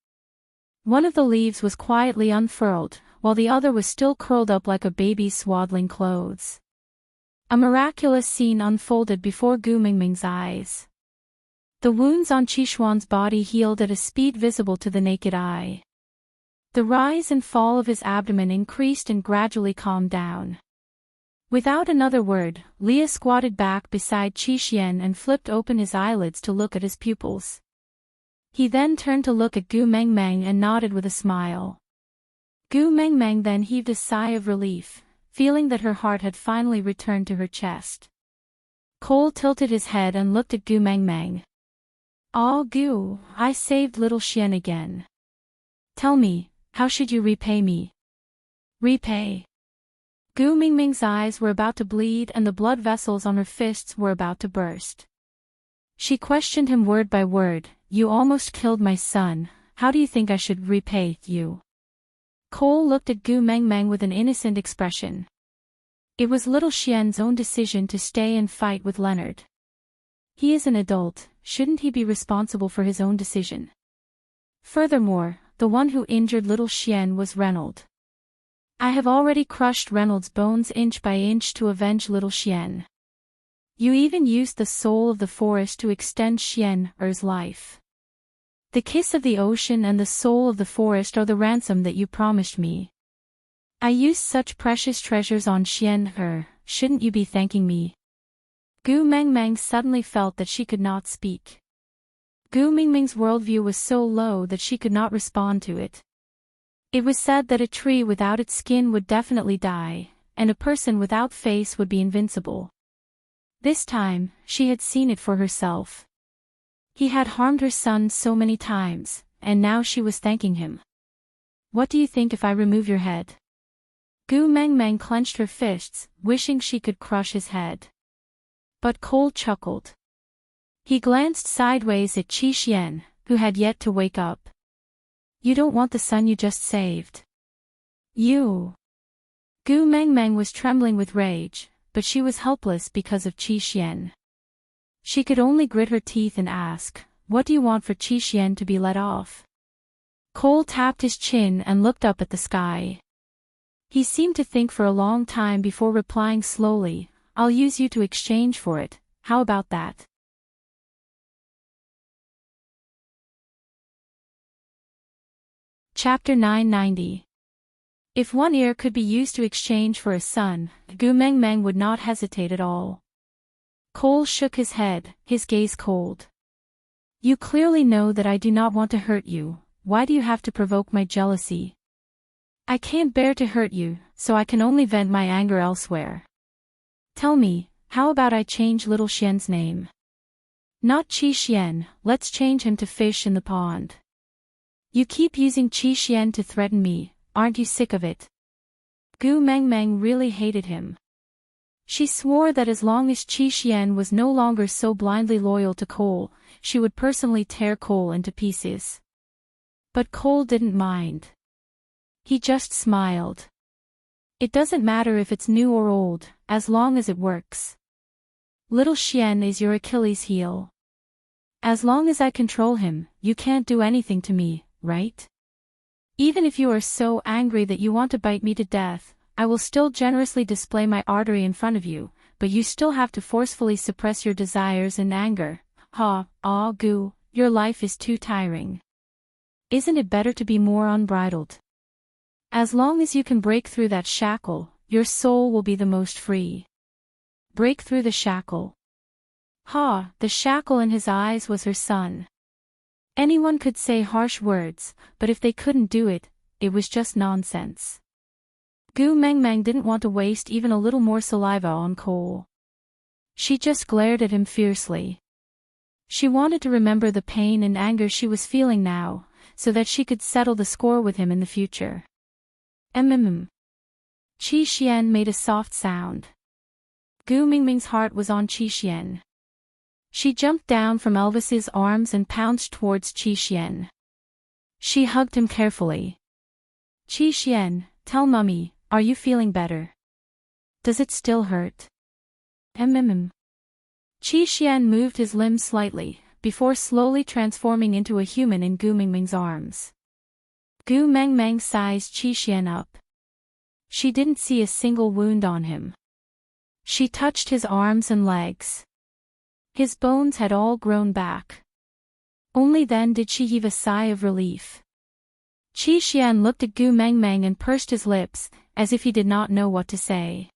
One of the leaves was quietly unfurled, while the other was still curled up like a baby's swaddling clothes. A miraculous scene unfolded before Gu Mengmeng's eyes. The wounds on Qixuan's body healed at a speed visible to the naked eye. The rise and fall of his abdomen increased and gradually calmed down. Without another word, Leah squatted back beside Qixuan and flipped open his eyelids to look at his pupils. He then turned to look at Gu Mengmeng and nodded with a smile. Gu Mengmeng then heaved a sigh of relief, feeling that her heart had finally returned to her chest. Cole tilted his head and looked at Gu Mengmeng. "Ah, Gu, I saved little Xian again. Tell me, how should you repay me?" "Repay?" Gu Mengmeng's eyes were about to bleed and the blood vessels on her fists were about to burst. She questioned him word by word. "You almost killed my son, how do you think I should repay you?" Cole looked at Gu Mengmeng with an innocent expression. It was little Xian's own decision to stay and fight with Leonard. He is an adult, shouldn't he be responsible for his own decision? Furthermore, the one who injured little Xian was Reynold. I have already crushed Reynolds' bones inch by inch to avenge little Xian. You even used the soul of the forest to extend Xian's life. The kiss of the ocean and the soul of the forest are the ransom that you promised me. I used such precious treasures on Xian. Shouldn't you be thanking me? Gu Mengmeng suddenly felt that she could not speak. Gu Mengmeng's worldview was so low that she could not respond to it. It was said that a tree without its skin would definitely die, and a person without face would be invincible. This time, she had seen it for herself. He had harmed her son so many times, and now she was thanking him. "What do you think if I remove your head?" Gu Mengmeng clenched her fists, wishing she could crush his head. But Cole chuckled. He glanced sideways at Qixuan, who had yet to wake up. "You don't want the son you just saved. You." Gu Mengmeng was trembling with rage, but she was helpless because of Qixuan. She could only grit her teeth and ask, "What do you want for Qixuan to be let off?" Cole tapped his chin and looked up at the sky. He seemed to think for a long time before replying slowly, "I'll use you to exchange for it, how about that?" Chapter 990. If one ear could be used to exchange for a son, Gu Mengmeng would not hesitate at all. Cole shook his head, his gaze cold. "You clearly know that I do not want to hurt you, why do you have to provoke my jealousy?" "I can't bear to hurt you, so I can only vent my anger elsewhere. Tell me, how about I change little Xian's name?" Not Qi Xian, let's change him to fish in the pond. You keep using Qi Xian to threaten me, aren't you sick of it? Gu Mengmeng really hated him. She swore that as long as Qi Xian was no longer so blindly loyal to Cole, she would personally tear Cole into pieces. But Cole didn't mind. He just smiled. It doesn't matter if it's new or old, as long as it works. Little Xian is your Achilles heel. As long as I control him, you can't do anything to me, right? Even if you are so angry that you want to bite me to death, I will still generously display my artery in front of you, but you still have to forcefully suppress your desires and anger. Gu, your life is too tiring. Isn't it better to be more unbridled? As long as you can break through that shackle, your soul will be the most free. Break through the shackle. The shackle in his eyes was her son. Anyone could say harsh words, but if they couldn't do it, it was just nonsense. Gu Mengmeng didn't want to waste even a little more saliva on Cole. She just glared at him fiercely. She wanted to remember the pain and anger she was feeling now, so that she could settle the score with him in the future. Qi Xian made a soft sound. Gu Mingming's heart was on Qi Xian. She jumped down from Elvis's arms and pounced towards Qi Xian. She hugged him carefully. Qi Xian, tell Mummy, are you feeling better? Does it still hurt? Qi Xian moved his limbs slightly, before slowly transforming into a human in Gu Mingming's arms. Gu Mengmeng sized Qi Xian up. She didn't see a single wound on him. She touched his arms and legs. His bones had all grown back. Only then did she heave a sigh of relief. Qi Xian looked at Gu Mengmeng and pursed his lips, as if he did not know what to say.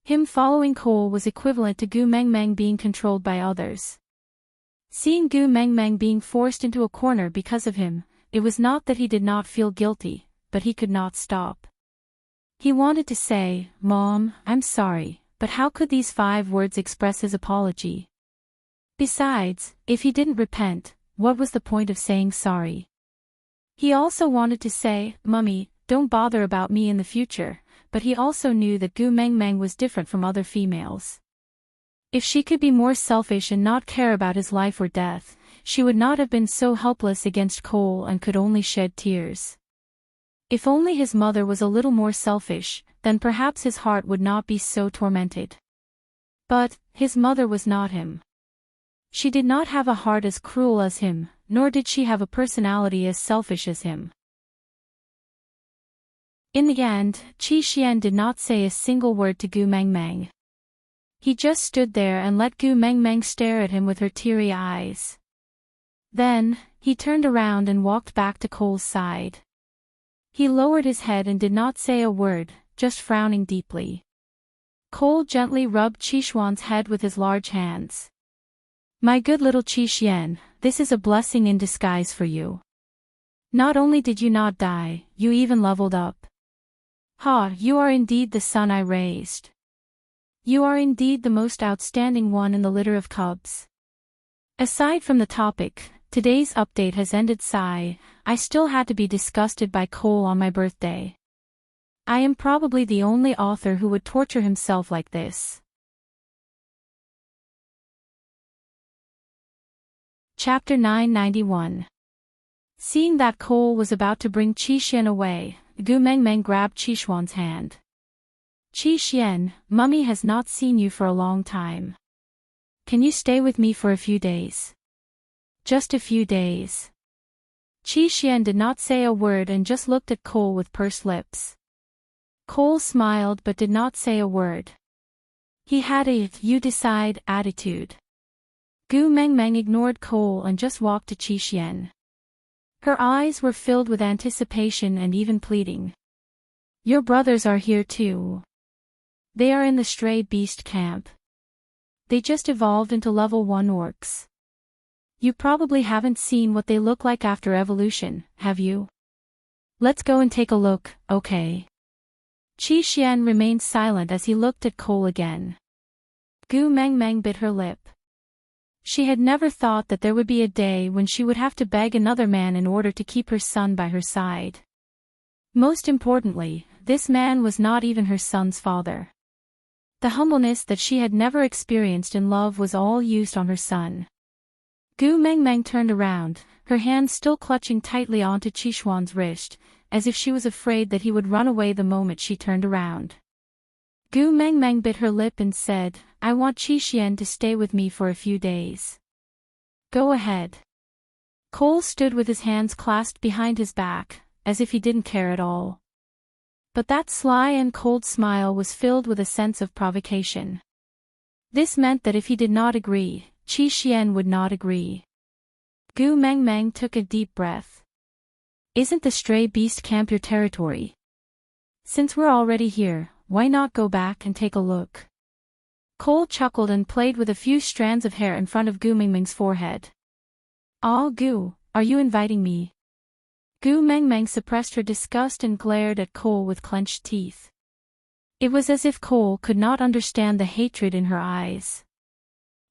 Him following Cole was equivalent to Gu Mengmeng being controlled by others. Seeing Gu Mengmeng being forced into a corner because of him, it was not that he did not feel guilty, but he could not stop. He wanted to say, "Mom, I'm sorry," but how could these 5 words express his apology? Besides, if he didn't repent, what was the point of saying sorry? He also wanted to say, "Mummy, don't bother about me in the future," but he also knew that Gu Mengmeng was different from other females. If she could be more selfish and not care about his life or death, she would not have been so helpless against Cole and could only shed tears. If only his mother was a little more selfish, then perhaps his heart would not be so tormented. But his mother was not him. She did not have a heart as cruel as him, nor did she have a personality as selfish as him. In the end, Qi Xian did not say a single word to Gu Mengmeng. He just stood there and let Gu Mengmeng stare at him with her teary eyes. Then, he turned around and walked back to Cole's side. He lowered his head and did not say a word, just frowning deeply. Cole gently rubbed Qi Xuan's head with his large hands. "My good little Qi Xian, this is a blessing in disguise for you. Not only did you not die, you even leveled up. You are indeed the son I raised. You are indeed the most outstanding one in the litter of cubs." Aside from the topic, today's update has ended. I still had to be disgusted by Cole on my birthday. I am probably the only author who would torture himself like this. Chapter 991. Seeing that Cole was about to bring Qi Xian away, Gu Mengmeng grabbed Qi Xuan's hand. "Qi Xian, Mummy has not seen you for a long time. Can you stay with me for a few days? Just a few days." Qi Xian did not say a word and just looked at Cole with pursed lips. Cole smiled but did not say a word. He had a "you decide" attitude. Gu Mengmeng ignored Cole and just walked to Qi Xian. Her eyes were filled with anticipation and even pleading. "Your brothers are here too. They are in the stray beast camp. They just evolved into level 1 orcs. You probably haven't seen what they look like after evolution, have you? Let's go and take a look, okay?" Qi Xian remained silent as he looked at Cole again. Gu Mengmeng bit her lip. She had never thought that there would be a day when she would have to beg another man in order to keep her son by her side. Most importantly, this man was not even her son's father. The humbleness that she had never experienced in love was all used on her son. Gu Mengmeng turned around, her hand still clutching tightly onto Qixuan's wrist, as if she was afraid that he would run away the moment she turned around. Gu Mengmeng bit her lip and said, "I want Qixuan to stay with me for a few days." "Go ahead." Cole stood with his hands clasped behind his back, as if he didn't care at all. But that sly and cold smile was filled with a sense of provocation. This meant that if he did not agree, Qixuan would not agree. Gu Mengmeng took a deep breath. "Isn't the stray beast camp your territory? Since we're already here, why not go back and take a look?" Cole chuckled and played with a few strands of hair in front of Gu Mengmeng's forehead. "Ah, Gu, are you inviting me?" Gu Mengmeng suppressed her disgust and glared at Cole with clenched teeth. It was as if Cole could not understand the hatred in her eyes.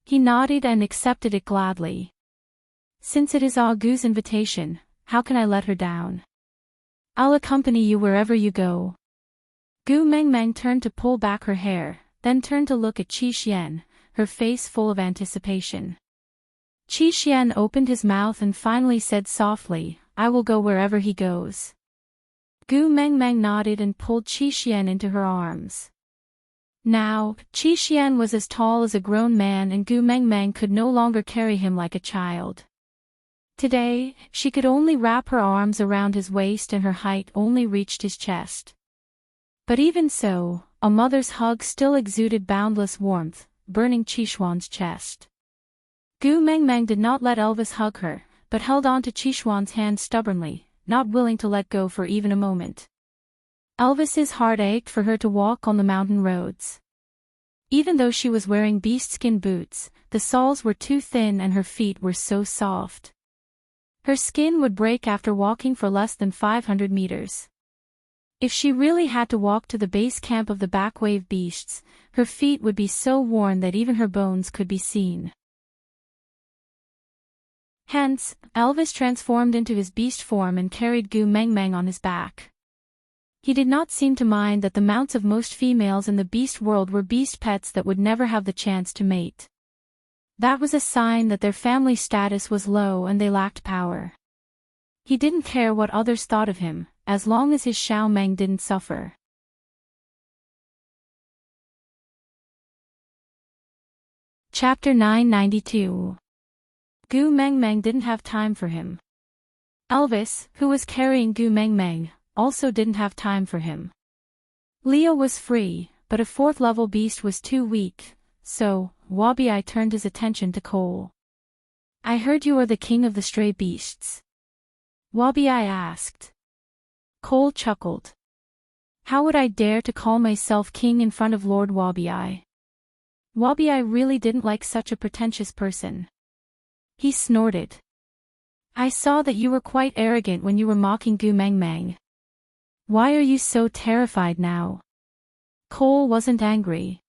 He nodded and accepted it gladly. "Since it is Ah Gu's invitation, how can I let her down? I'll accompany you wherever you go." Gu Mengmeng turned to pull back her hair, then turned to look at Qixuan, her face full of anticipation. Qixuan opened his mouth and finally said softly, "I will go wherever he goes." Gu Mengmeng nodded and pulled Qixuan into her arms. Now, Qixuan was as tall as a grown man and Gu Mengmeng could no longer carry him like a child. Today, she could only wrap her arms around his waist and her height only reached his chest. But even so, a mother's hug still exuded boundless warmth, burning Qixuan's chest. Gu Mengmeng did not let Elvis hug her, but held on to Qixuan's hand stubbornly, not willing to let go for even a moment. Elvis's heart ached for her to walk on the mountain roads. Even though she was wearing beast-skin boots, the soles were too thin and her feet were so soft. Her skin would break after walking for less than 500 meters. If she really had to walk to the base camp of the backwave beasts, her feet would be so worn that even her bones could be seen. Hence, Elvis transformed into his beast form and carried Gu Mengmeng on his back. He did not seem to mind that the mounts of most females in the beast world were beast pets that would never have the chance to mate. That was a sign that their family status was low and they lacked power. He didn't care what others thought of him, as long as his Xiao Meng didn't suffer. Chapter 992. Gu Mengmeng didn't have time for him. Elvis, who was carrying Gu Mengmeng, also didn't have time for him. Leo was free, but a fourth-level beast was too weak, so Wabi turned his attention to Cole. "I heard you are the king of the stray beasts?" Wabi asked. Cole chuckled. "How would I dare to call myself king in front of Lord Wabi? Wabi really didn't like such a pretentious person." He snorted. "I saw that you were quite arrogant when you were mocking Gu Mengmeng. Why are you so terrified now?" Cole wasn't angry.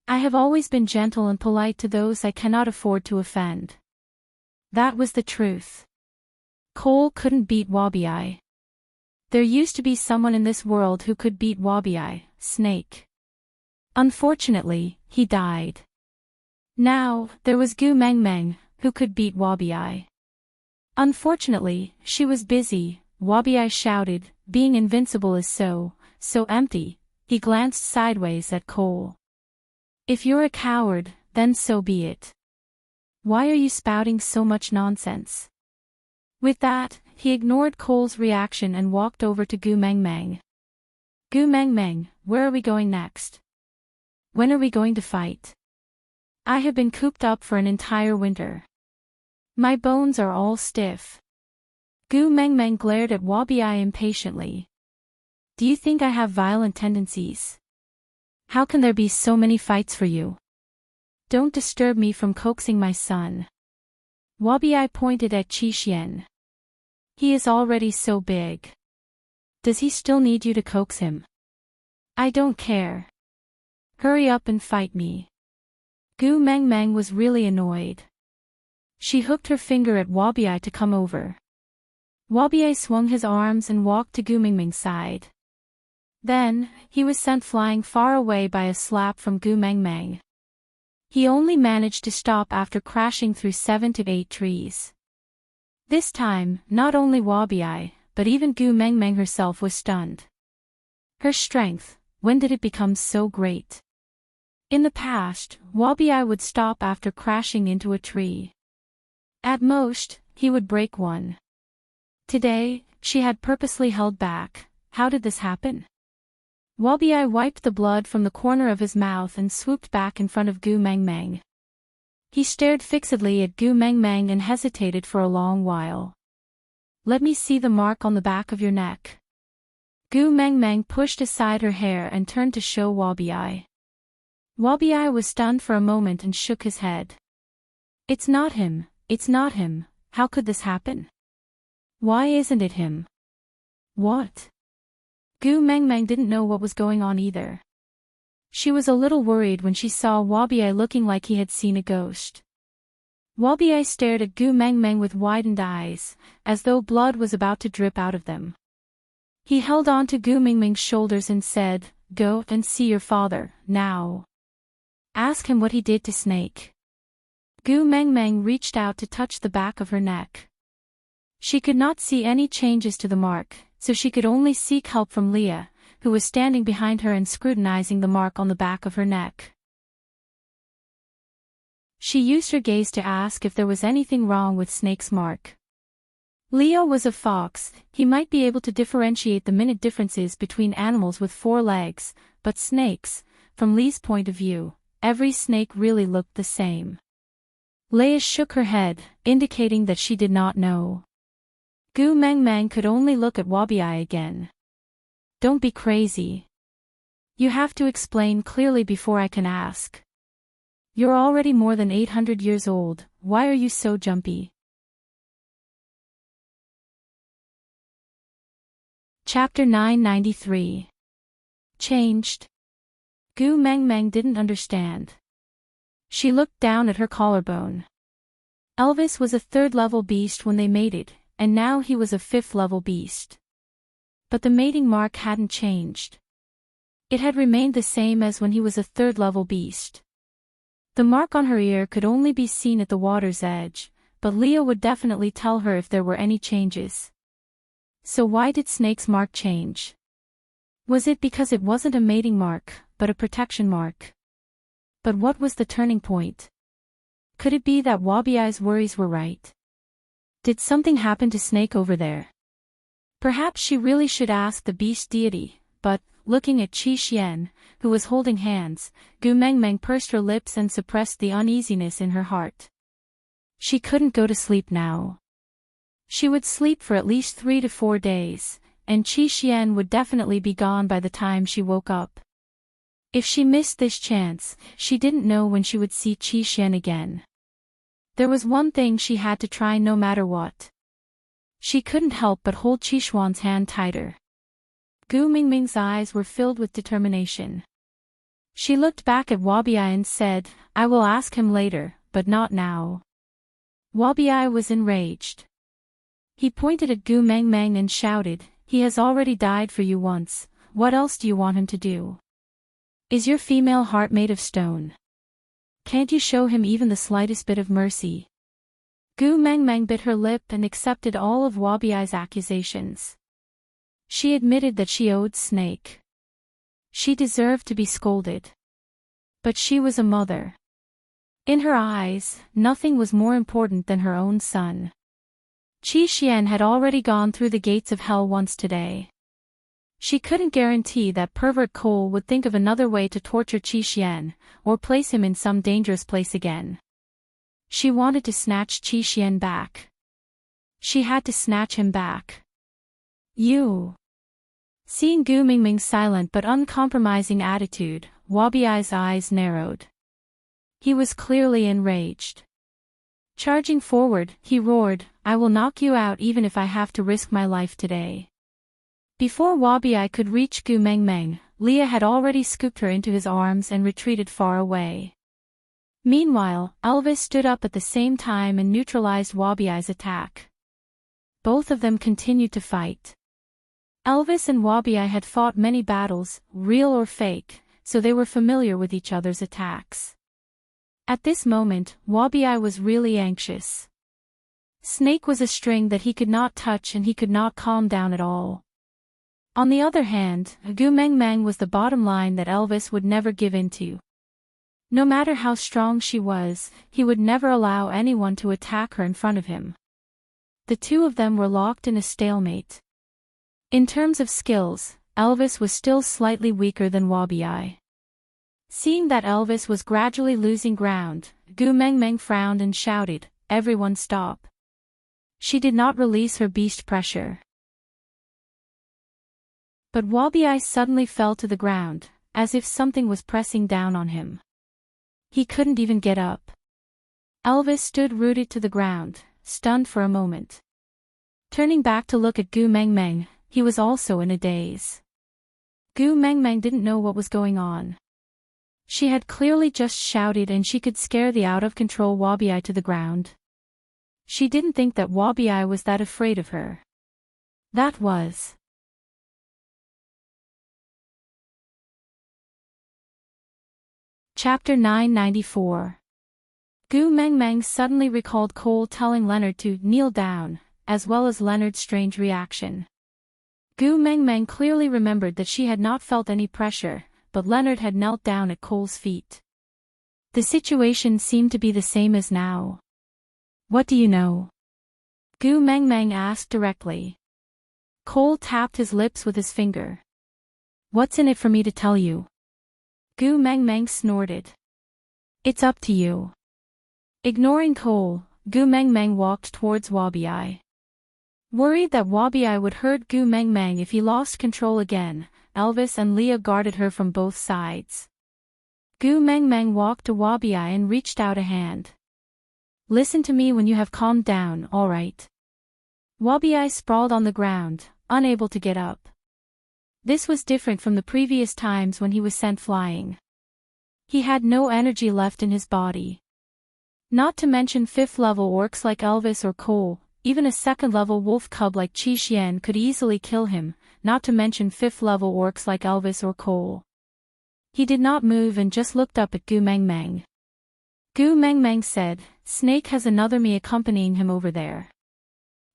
"I have always been gentle and polite to those I cannot afford to offend." That was the truth. Cole couldn't beat Wabi. There used to be someone in this world who could beat Wabi, Snake. Unfortunately, he died. Now, there was Gu Mengmeng, who could beat Wabi. Unfortunately, she was busy, Wabi shouted, "Being invincible is so empty." He glanced sideways at Cole. "If you're a coward, then so be it. Why are you spouting so much nonsense?" With that, he ignored Cole's reaction and walked over to Gu Mengmeng. "Gu Mengmeng, where are we going next? When are we going to fight? I have been cooped up for an entire winter. My bones are all stiff." Gu Mengmeng glared at Wabi impatiently. "Do you think I have violent tendencies? How can there be so many fights for you? Don't disturb me from coaxing my son." Wabi pointed at Qixuan. "He is already so big. Does he still need you to coax him? I don't care. Hurry up and fight me." Gu Mengmeng was really annoyed. She hooked her finger at Wabi to come over. Wabi swung his arms and walked to Gu Mingming's side. Then, he was sent flying far away by a slap from Gu Mengmeng. He only managed to stop after crashing through 7 to 8 trees. This time, not only Wabi, but even Gu Mengmeng herself was stunned. Her strength, when did it become so great? In the past, Wabi would stop after crashing into a tree. At most, he would break one. Today, she had purposely held back. How did this happen? Wabi wiped the blood from the corner of his mouth and swooped back in front of Gu Mengmeng. He stared fixedly at Gu Mengmeng and hesitated for a long while. Let me see the mark on the back of your neck. Gu Mengmeng pushed aside her hair and turned to show Wabi. Wabi was stunned for a moment and shook his head. It's not him, it's not him, how could this happen? Why isn't it him? What? Gu Mengmeng didn't know what was going on either. She was a little worried when she saw Wabi looking like he had seen a ghost. Wabi stared at Gu Mengmeng with widened eyes, as though blood was about to drip out of them. He held on to Gu Mingming's shoulders and said, "Go and see your father, now. Ask him what he did to Snake." Gu Mengmeng reached out to touch the back of her neck. She could not see any changes to the mark, so she could only seek help from Leah, who was standing behind her and scrutinizing the mark on the back of her neck. She used her gaze to ask if there was anything wrong with Snake's mark. Leah was a fox, he might be able to differentiate the minute differences between animals with 4 legs, but snakes, from Lee's point of view, every snake really looked the same. Leah shook her head, indicating that she did not know. Gu Mengmeng could only look at Wabi again. Don't be crazy. You have to explain clearly before I can ask. You're already more than 800 years old, why are you so jumpy? Chapter 993. Changed. Gu Mengmeng didn't understand. She looked down at her collarbone. Elvis was a 3rd-level beast when they mated, and now he was a 5th-level beast. But the mating mark hadn't changed. It had remained the same as when he was a 3rd-level beast. The mark on her ear could only be seen at the water's edge, but Leah would definitely tell her if there were any changes. So why did Snake's mark change? Was it because it wasn't a mating mark, but a protection mark? But what was the turning point? Could it be that Wabi's worries were right? Did something happen to Snake over there? Perhaps she really should ask the beast deity, but, looking at Qi Xian, who was holding hands, Gu Mengmeng pursed her lips and suppressed the uneasiness in her heart. She couldn't go to sleep now. She would sleep for at least 3 to 4 days, and Qi Xian would definitely be gone by the time she woke up. If she missed this chance, she didn't know when she would see Qi Xian again. There was one thing she had to try no matter what. She couldn't help but hold Qi Xuan's hand tighter. Gu Mingming's eyes were filled with determination. She looked back at Wabi and said, "I will ask him later, but not now." Wabi was enraged. He pointed at Gu Mengmeng and shouted, "He has already died for you once, what else do you want him to do? Is your female heart made of stone? Can't you show him even the slightest bit of mercy?" Gu Mengmeng bit her lip and accepted all of Wabi's accusations. She admitted that she owed Snake. She deserved to be scolded. But she was a mother. In her eyes, nothing was more important than her own son. Qi Xian had already gone through the gates of hell once today. She couldn't guarantee that pervert Cole would think of another way to torture Qi Xian, or place him in some dangerous place again. She wanted to snatch Qi Xian back. She had to snatch him back. You. Seeing Gu Mingming's silent but uncompromising attitude, Wabi's eyes narrowed. He was clearly enraged. Charging forward, he roared, "I will knock you out even if I have to risk my life today." Before Wabi could reach Gu Mengmeng, Leah had already scooped her into his arms and retreated far away. Meanwhile, Elvis stood up at the same time and neutralized Wabiai's attack. Both of them continued to fight. Elvis and Wabiai had fought many battles, real or fake, so they were familiar with each other's attacks. At this moment, Wabiai was really anxious. Snake was a string that he could not touch and he could not calm down at all. On the other hand, Gu Meng Meng was the bottom line that Elvis would never give in to. No matter how strong she was, he would never allow anyone to attack her in front of him. The two of them were locked in a stalemate. In terms of skills, Elvis was still slightly weaker than Wabiai. Seeing that Elvis was gradually losing ground, Gu Meng Meng frowned and shouted, "Everyone stop." She did not release her beast pressure. But Wabiai suddenly fell to the ground, as if something was pressing down on him. He couldn't even get up. Elvis stood rooted to the ground, stunned for a moment. Turning back to look at Gu Meng Meng, he was also in a daze. Gu Meng Meng didn't know what was going on. She had clearly just shouted and she could scare the out-of-control Wabiai to the ground. She didn't think that Wabiai was that afraid of her. That was. Chapter 994. Gu Meng Meng suddenly recalled Cole telling Leonard to kneel down, as well as Leonard's strange reaction. Gu Meng Meng clearly remembered that she had not felt any pressure, but Leonard had knelt down at Cole's feet. The situation seemed to be the same as now. "What do you know?" Gu Meng Meng asked directly. Cole tapped his lips with his finger. "What's in it for me to tell you?" Gu Meng Meng snorted. "It's up to you." Ignoring Cole, Gu Meng Meng walked towards Wabiai. Worried that Wabiai would hurt Gu Meng Meng if he lost control again, Elvis and Leah guarded her from both sides. Gu Meng Meng walked to Wabiai and reached out a hand. "Listen to me when you have calmed down, all right?" Wabiai sprawled on the ground, unable to get up. This was different from the previous times when he was sent flying. He had no energy left in his body. Not to mention fifth-level orcs like Elvis or Cole, even a second-level wolf cub like Qi Xian could easily kill him, not to mention fifth-level orcs like Elvis or Cole. He did not move and just looked up at Gu Meng Meng. Gu Meng Meng said, "Snake has another me accompanying him over there.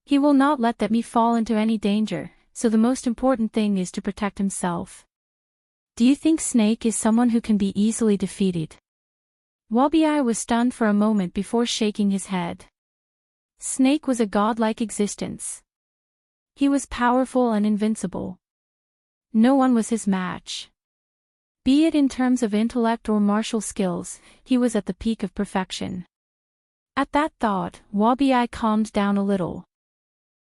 He will not let that me fall into any danger, so the most important thing is to protect himself. Do you think Snake is someone who can be easily defeated?" Wabiai was stunned for a moment before shaking his head. Snake was a godlike existence. He was powerful and invincible. No one was his match. Be it in terms of intellect or martial skills, he was at the peak of perfection. At that thought, Wabiai calmed down a little.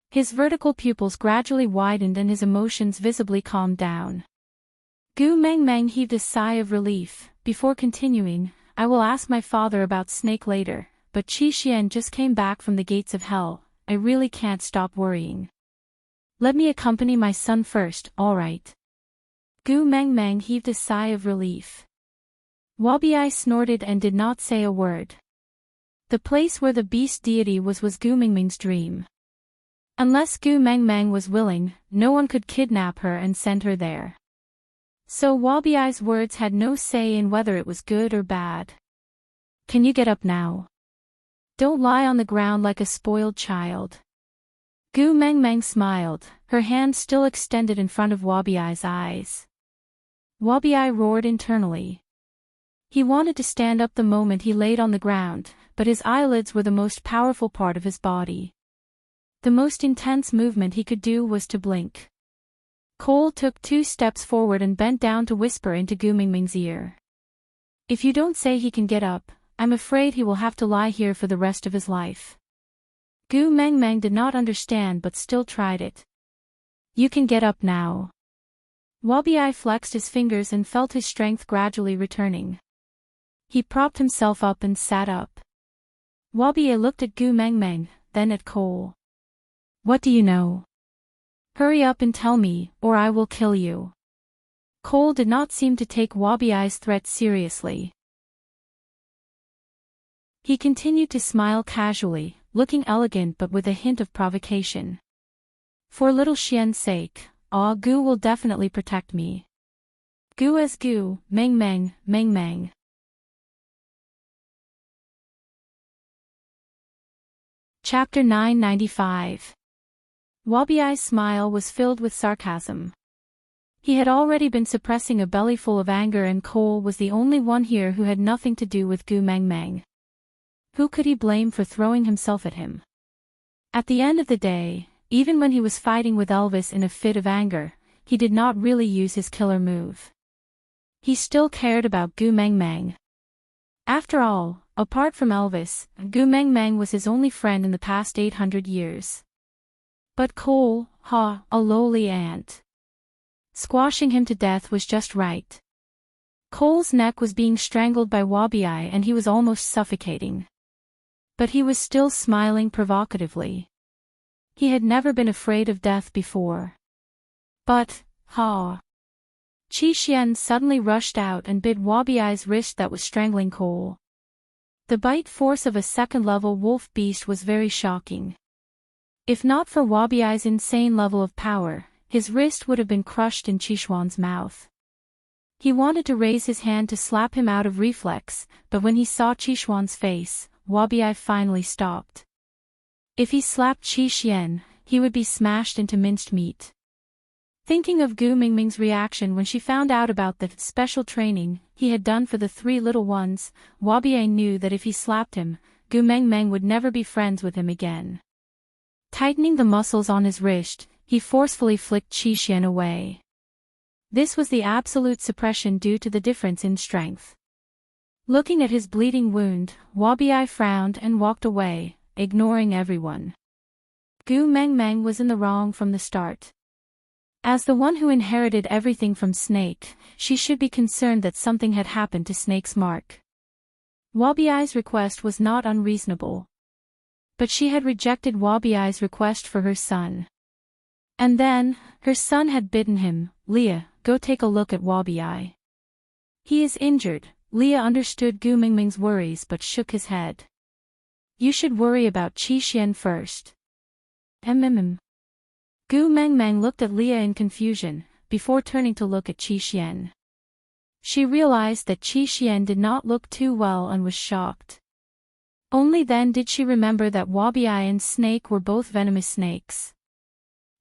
His vertical pupils gradually widened and his emotions visibly calmed down. Gu Meng Meng heaved a sigh of relief, before continuing, "I will ask my father about Snake later, but Qi Xian just came back from the gates of hell, I really can't stop worrying. Let me accompany my son first, all right?" Gu Meng Meng heaved a sigh of relief. Wabiai snorted and did not say a word. The place where the beast deity was Gu Meng Meng's dream. Unless Gu Meng Meng was willing, no one could kidnap her and send her there. So Wabiai's words had no say in whether it was good or bad. "Can you get up now? Don't lie on the ground like a spoiled child." Gu Meng Meng smiled, her hand still extended in front of Wabiai's eyes. Wabiai roared internally. He wanted to stand up the moment he laid on the ground, but his eyelids were the most powerful part of his body. The most intense movement he could do was to blink. Cole took 2 steps forward and bent down to whisper into Gu Meng Meng's ear. "If you don't say he can get up, I'm afraid he will have to lie here for the rest of his life." Gu Meng Meng did not understand but still tried it. "You can get up now." Wabiai flexed his fingers and felt his strength gradually returning. He propped himself up and sat up. Wabiai looked at Gu Meng Meng, then at Cole. "What do you know? Hurry up and tell me, or I will kill you." Cole did not seem to take Wabiai's threat seriously. He continued to smile casually, looking elegant but with a hint of provocation. For little Xian's sake, Gu will definitely protect me. Gu as Gu, Meng Meng, Meng Meng. Chapter 995. Wabiai's smile was filled with sarcasm. He had already been suppressing a bellyful of anger, and Cole was the only one here who had nothing to do with Gu Meng Meng. Who could he blame for throwing himself at him? At the end of the day, even when he was fighting with Elvis in a fit of anger, he did not really use his killer move. He still cared about Gu Meng Meng. After all, apart from Elvis, Gu Meng Meng was his only friend in the past 800 years. But Cole, a lowly ant. Squashing him to death was just right. Cole's neck was being strangled by Wabiai and he was almost suffocating. But he was still smiling provocatively. He had never been afraid of death before. But, Qi Xian suddenly rushed out and bit Wabiai's wrist that was strangling Cole. The bite force of a second-level wolf beast was very shocking. If not for Wabiai's insane level of power, his wrist would have been crushed in Qishuan's mouth. He wanted to raise his hand to slap him out of reflex, but when he saw Qishuan's face, Wabiai finally stopped. If he slapped Qi Xian, he would be smashed into minced meat. Thinking of Gu Mingming's reaction when she found out about the special training he had done for the three little ones, Wabiai knew that if he slapped him, Gu Meng Meng would never be friends with him again. Tightening the muscles on his wrist, he forcefully flicked Qi Xian away. This was the absolute suppression due to the difference in strength. Looking at his bleeding wound, Wabiai frowned and walked away, ignoring everyone. Gu Meng Meng was in the wrong from the start. As the one who inherited everything from Snake, she should be concerned that something had happened to Snake's mark. Wabiai's request was not unreasonable. But she had rejected Wabiai's request for her son. And then, her son had bitten him. Leah, go take a look at Wabiai. He is injured. Leah understood Gu Mingming's worries but shook his head. You should worry about Qi Xian first. Gu Meng Meng looked at Leah in confusion, before turning to look at Qi Xian. She realized that Qi Xian did not look too well and was shocked. Only then did she remember that Wabiai and Snake were both venomous snakes.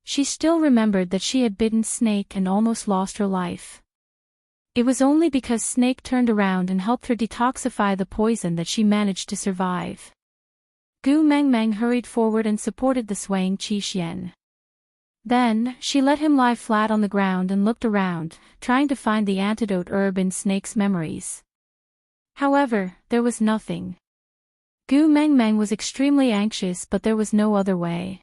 She still remembered that she had bitten Snake and almost lost her life. It was only because Snake turned around and helped her detoxify the poison that she managed to survive. Gu Meng Meng hurried forward and supported the swaying Qi Xian. Then, she let him lie flat on the ground and looked around, trying to find the antidote herb in Snake's memories. However, there was nothing. Gu Meng Meng was extremely anxious, but there was no other way.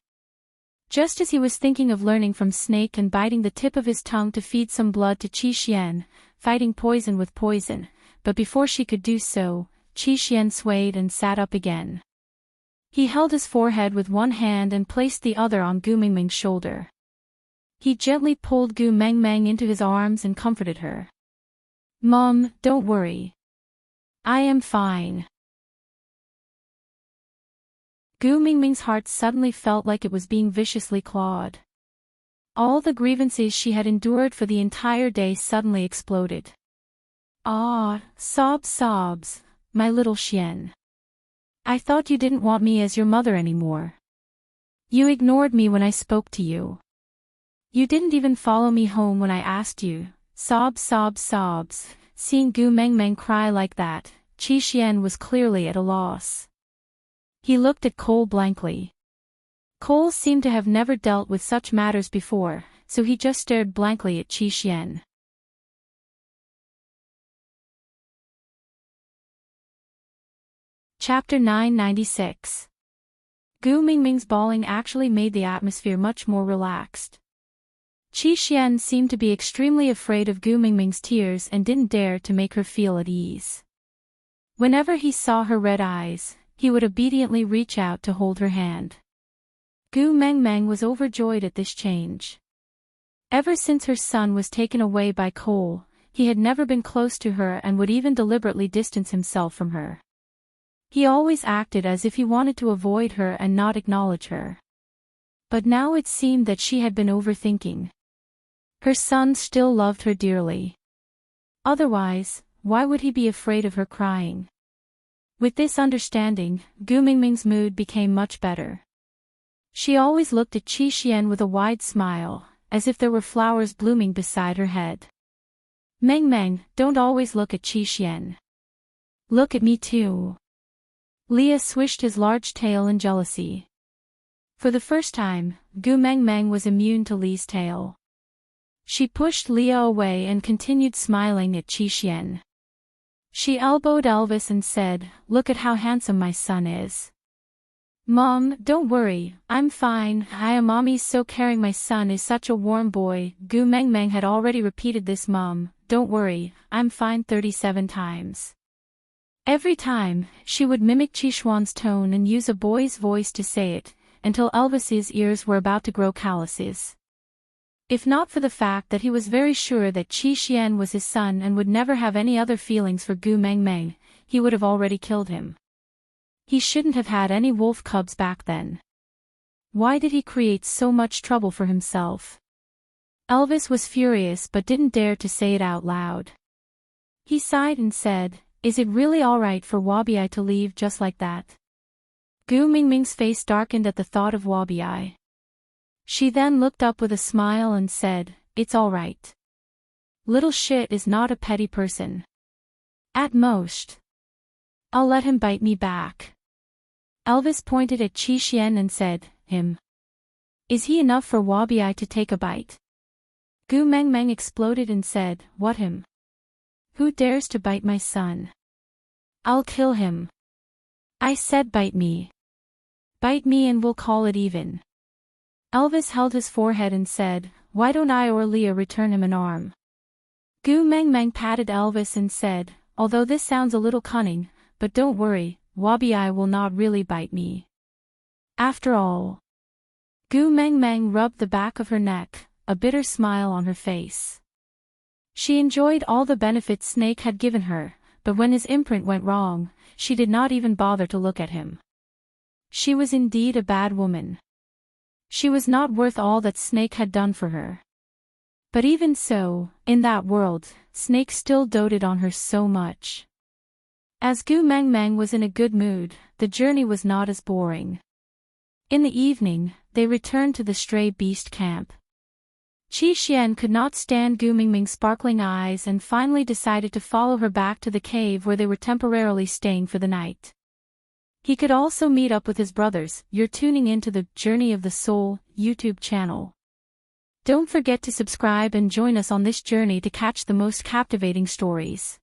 Just as he was thinking of learning from Snake and biting the tip of his tongue to feed some blood to Qi Xian, fighting poison with poison, but before she could do so, Qi Xian swayed and sat up again. He held his forehead with one hand and placed the other on Gu Mingming's shoulder. He gently pulled Gu Meng Meng into his arms and comforted her. Mom, don't worry. I am fine. Gu Mingming's heart suddenly felt like it was being viciously clawed. All the grievances she had endured for the entire day suddenly exploded. Sobs, my little Xian. I thought you didn't want me as your mother anymore. You ignored me when I spoke to you. You didn't even follow me home when I asked you. Sobs. Seeing Gu Meng Meng cry like that, Qi Xian was clearly at a loss. He looked at Cole blankly. Cole seemed to have never dealt with such matters before, so he just stared blankly at Qi Xian. Chapter 996. Gu Mingming's bawling actually made the atmosphere much more relaxed. Qi Xian seemed to be extremely afraid of Gu Mingming's tears and didn't dare to make her feel at ease. Whenever he saw her red eyes, he would obediently reach out to hold her hand. Gu Meng Meng was overjoyed at this change. Ever since her son was taken away by Cole, he had never been close to her and would even deliberately distance himself from her. He always acted as if he wanted to avoid her and not acknowledge her. But now it seemed that she had been overthinking. Her son still loved her dearly. Otherwise, why would he be afraid of her crying? With this understanding, Gu Mingming's mood became much better. She always looked at Qi Xian with a wide smile, as if there were flowers blooming beside her head. Meng Meng, don't always look at Qi Xian. Look at me too. Leah swished his large tail in jealousy. For the first time, Gu Meng Meng was immune to Li's tail. She pushed Leah away and continued smiling at Qi Xian. She elbowed Elvis and said, "Look at how handsome my son is." "Mom, don't worry, I'm fine. Mommy's so caring. My son is such a warm boy." Gu Meng Meng had already repeated this, "Mom, don't worry, I'm fine," 37 times. Every time, she would mimic Qishuan's tone and use a boy's voice to say it, until Elvis's ears were about to grow calluses. If not for the fact that he was very sure that Qi Xian was his son and would never have any other feelings for Gu Meng Meng, he would have already killed him. He shouldn't have had any wolf cubs back then. Why did he create so much trouble for himself? Elvis was furious but didn't dare to say it out loud. He sighed and said, "Is it really alright for Wabi to leave just like that?" Gu Mingming's face darkened at the thought of Wabi. She then looked up with a smile and said, "It's alright. Little shit is not a petty person. At most, I'll let him bite me back." Elvis pointed at Qi Xian and said, "Him? Is he enough for Wabi to take a bite?" Gu Meng Meng exploded and said, "What him? Who dares to bite my son? I'll kill him. I said bite me. Bite me and we'll call it even." Elvis held his forehead and said, "Why don't I or Leah return him an arm?" Gu Meng Meng patted Elvis and said, "Although this sounds a little cunning, but don't worry, Wabi will not really bite me. After all." Gu Meng Meng rubbed the back of her neck, a bitter smile on her face. She enjoyed all the benefits Snake had given her, but when his imprint went wrong, she did not even bother to look at him. She was indeed a bad woman. She was not worth all that Snake had done for her. But even so, in that world, Snake still doted on her so much. As Gu Meng Meng was in a good mood, the journey was not as boring. In the evening, they returned to the stray beast camp. Qi Xian could not stand Gu Mingming's sparkling eyes and finally decided to follow her back to the cave where they were temporarily staying for the night. He could also meet up with his brothers. You're tuning into the Journey of the Soul YouTube channel. Don't forget to subscribe and join us on this journey to catch the most captivating stories.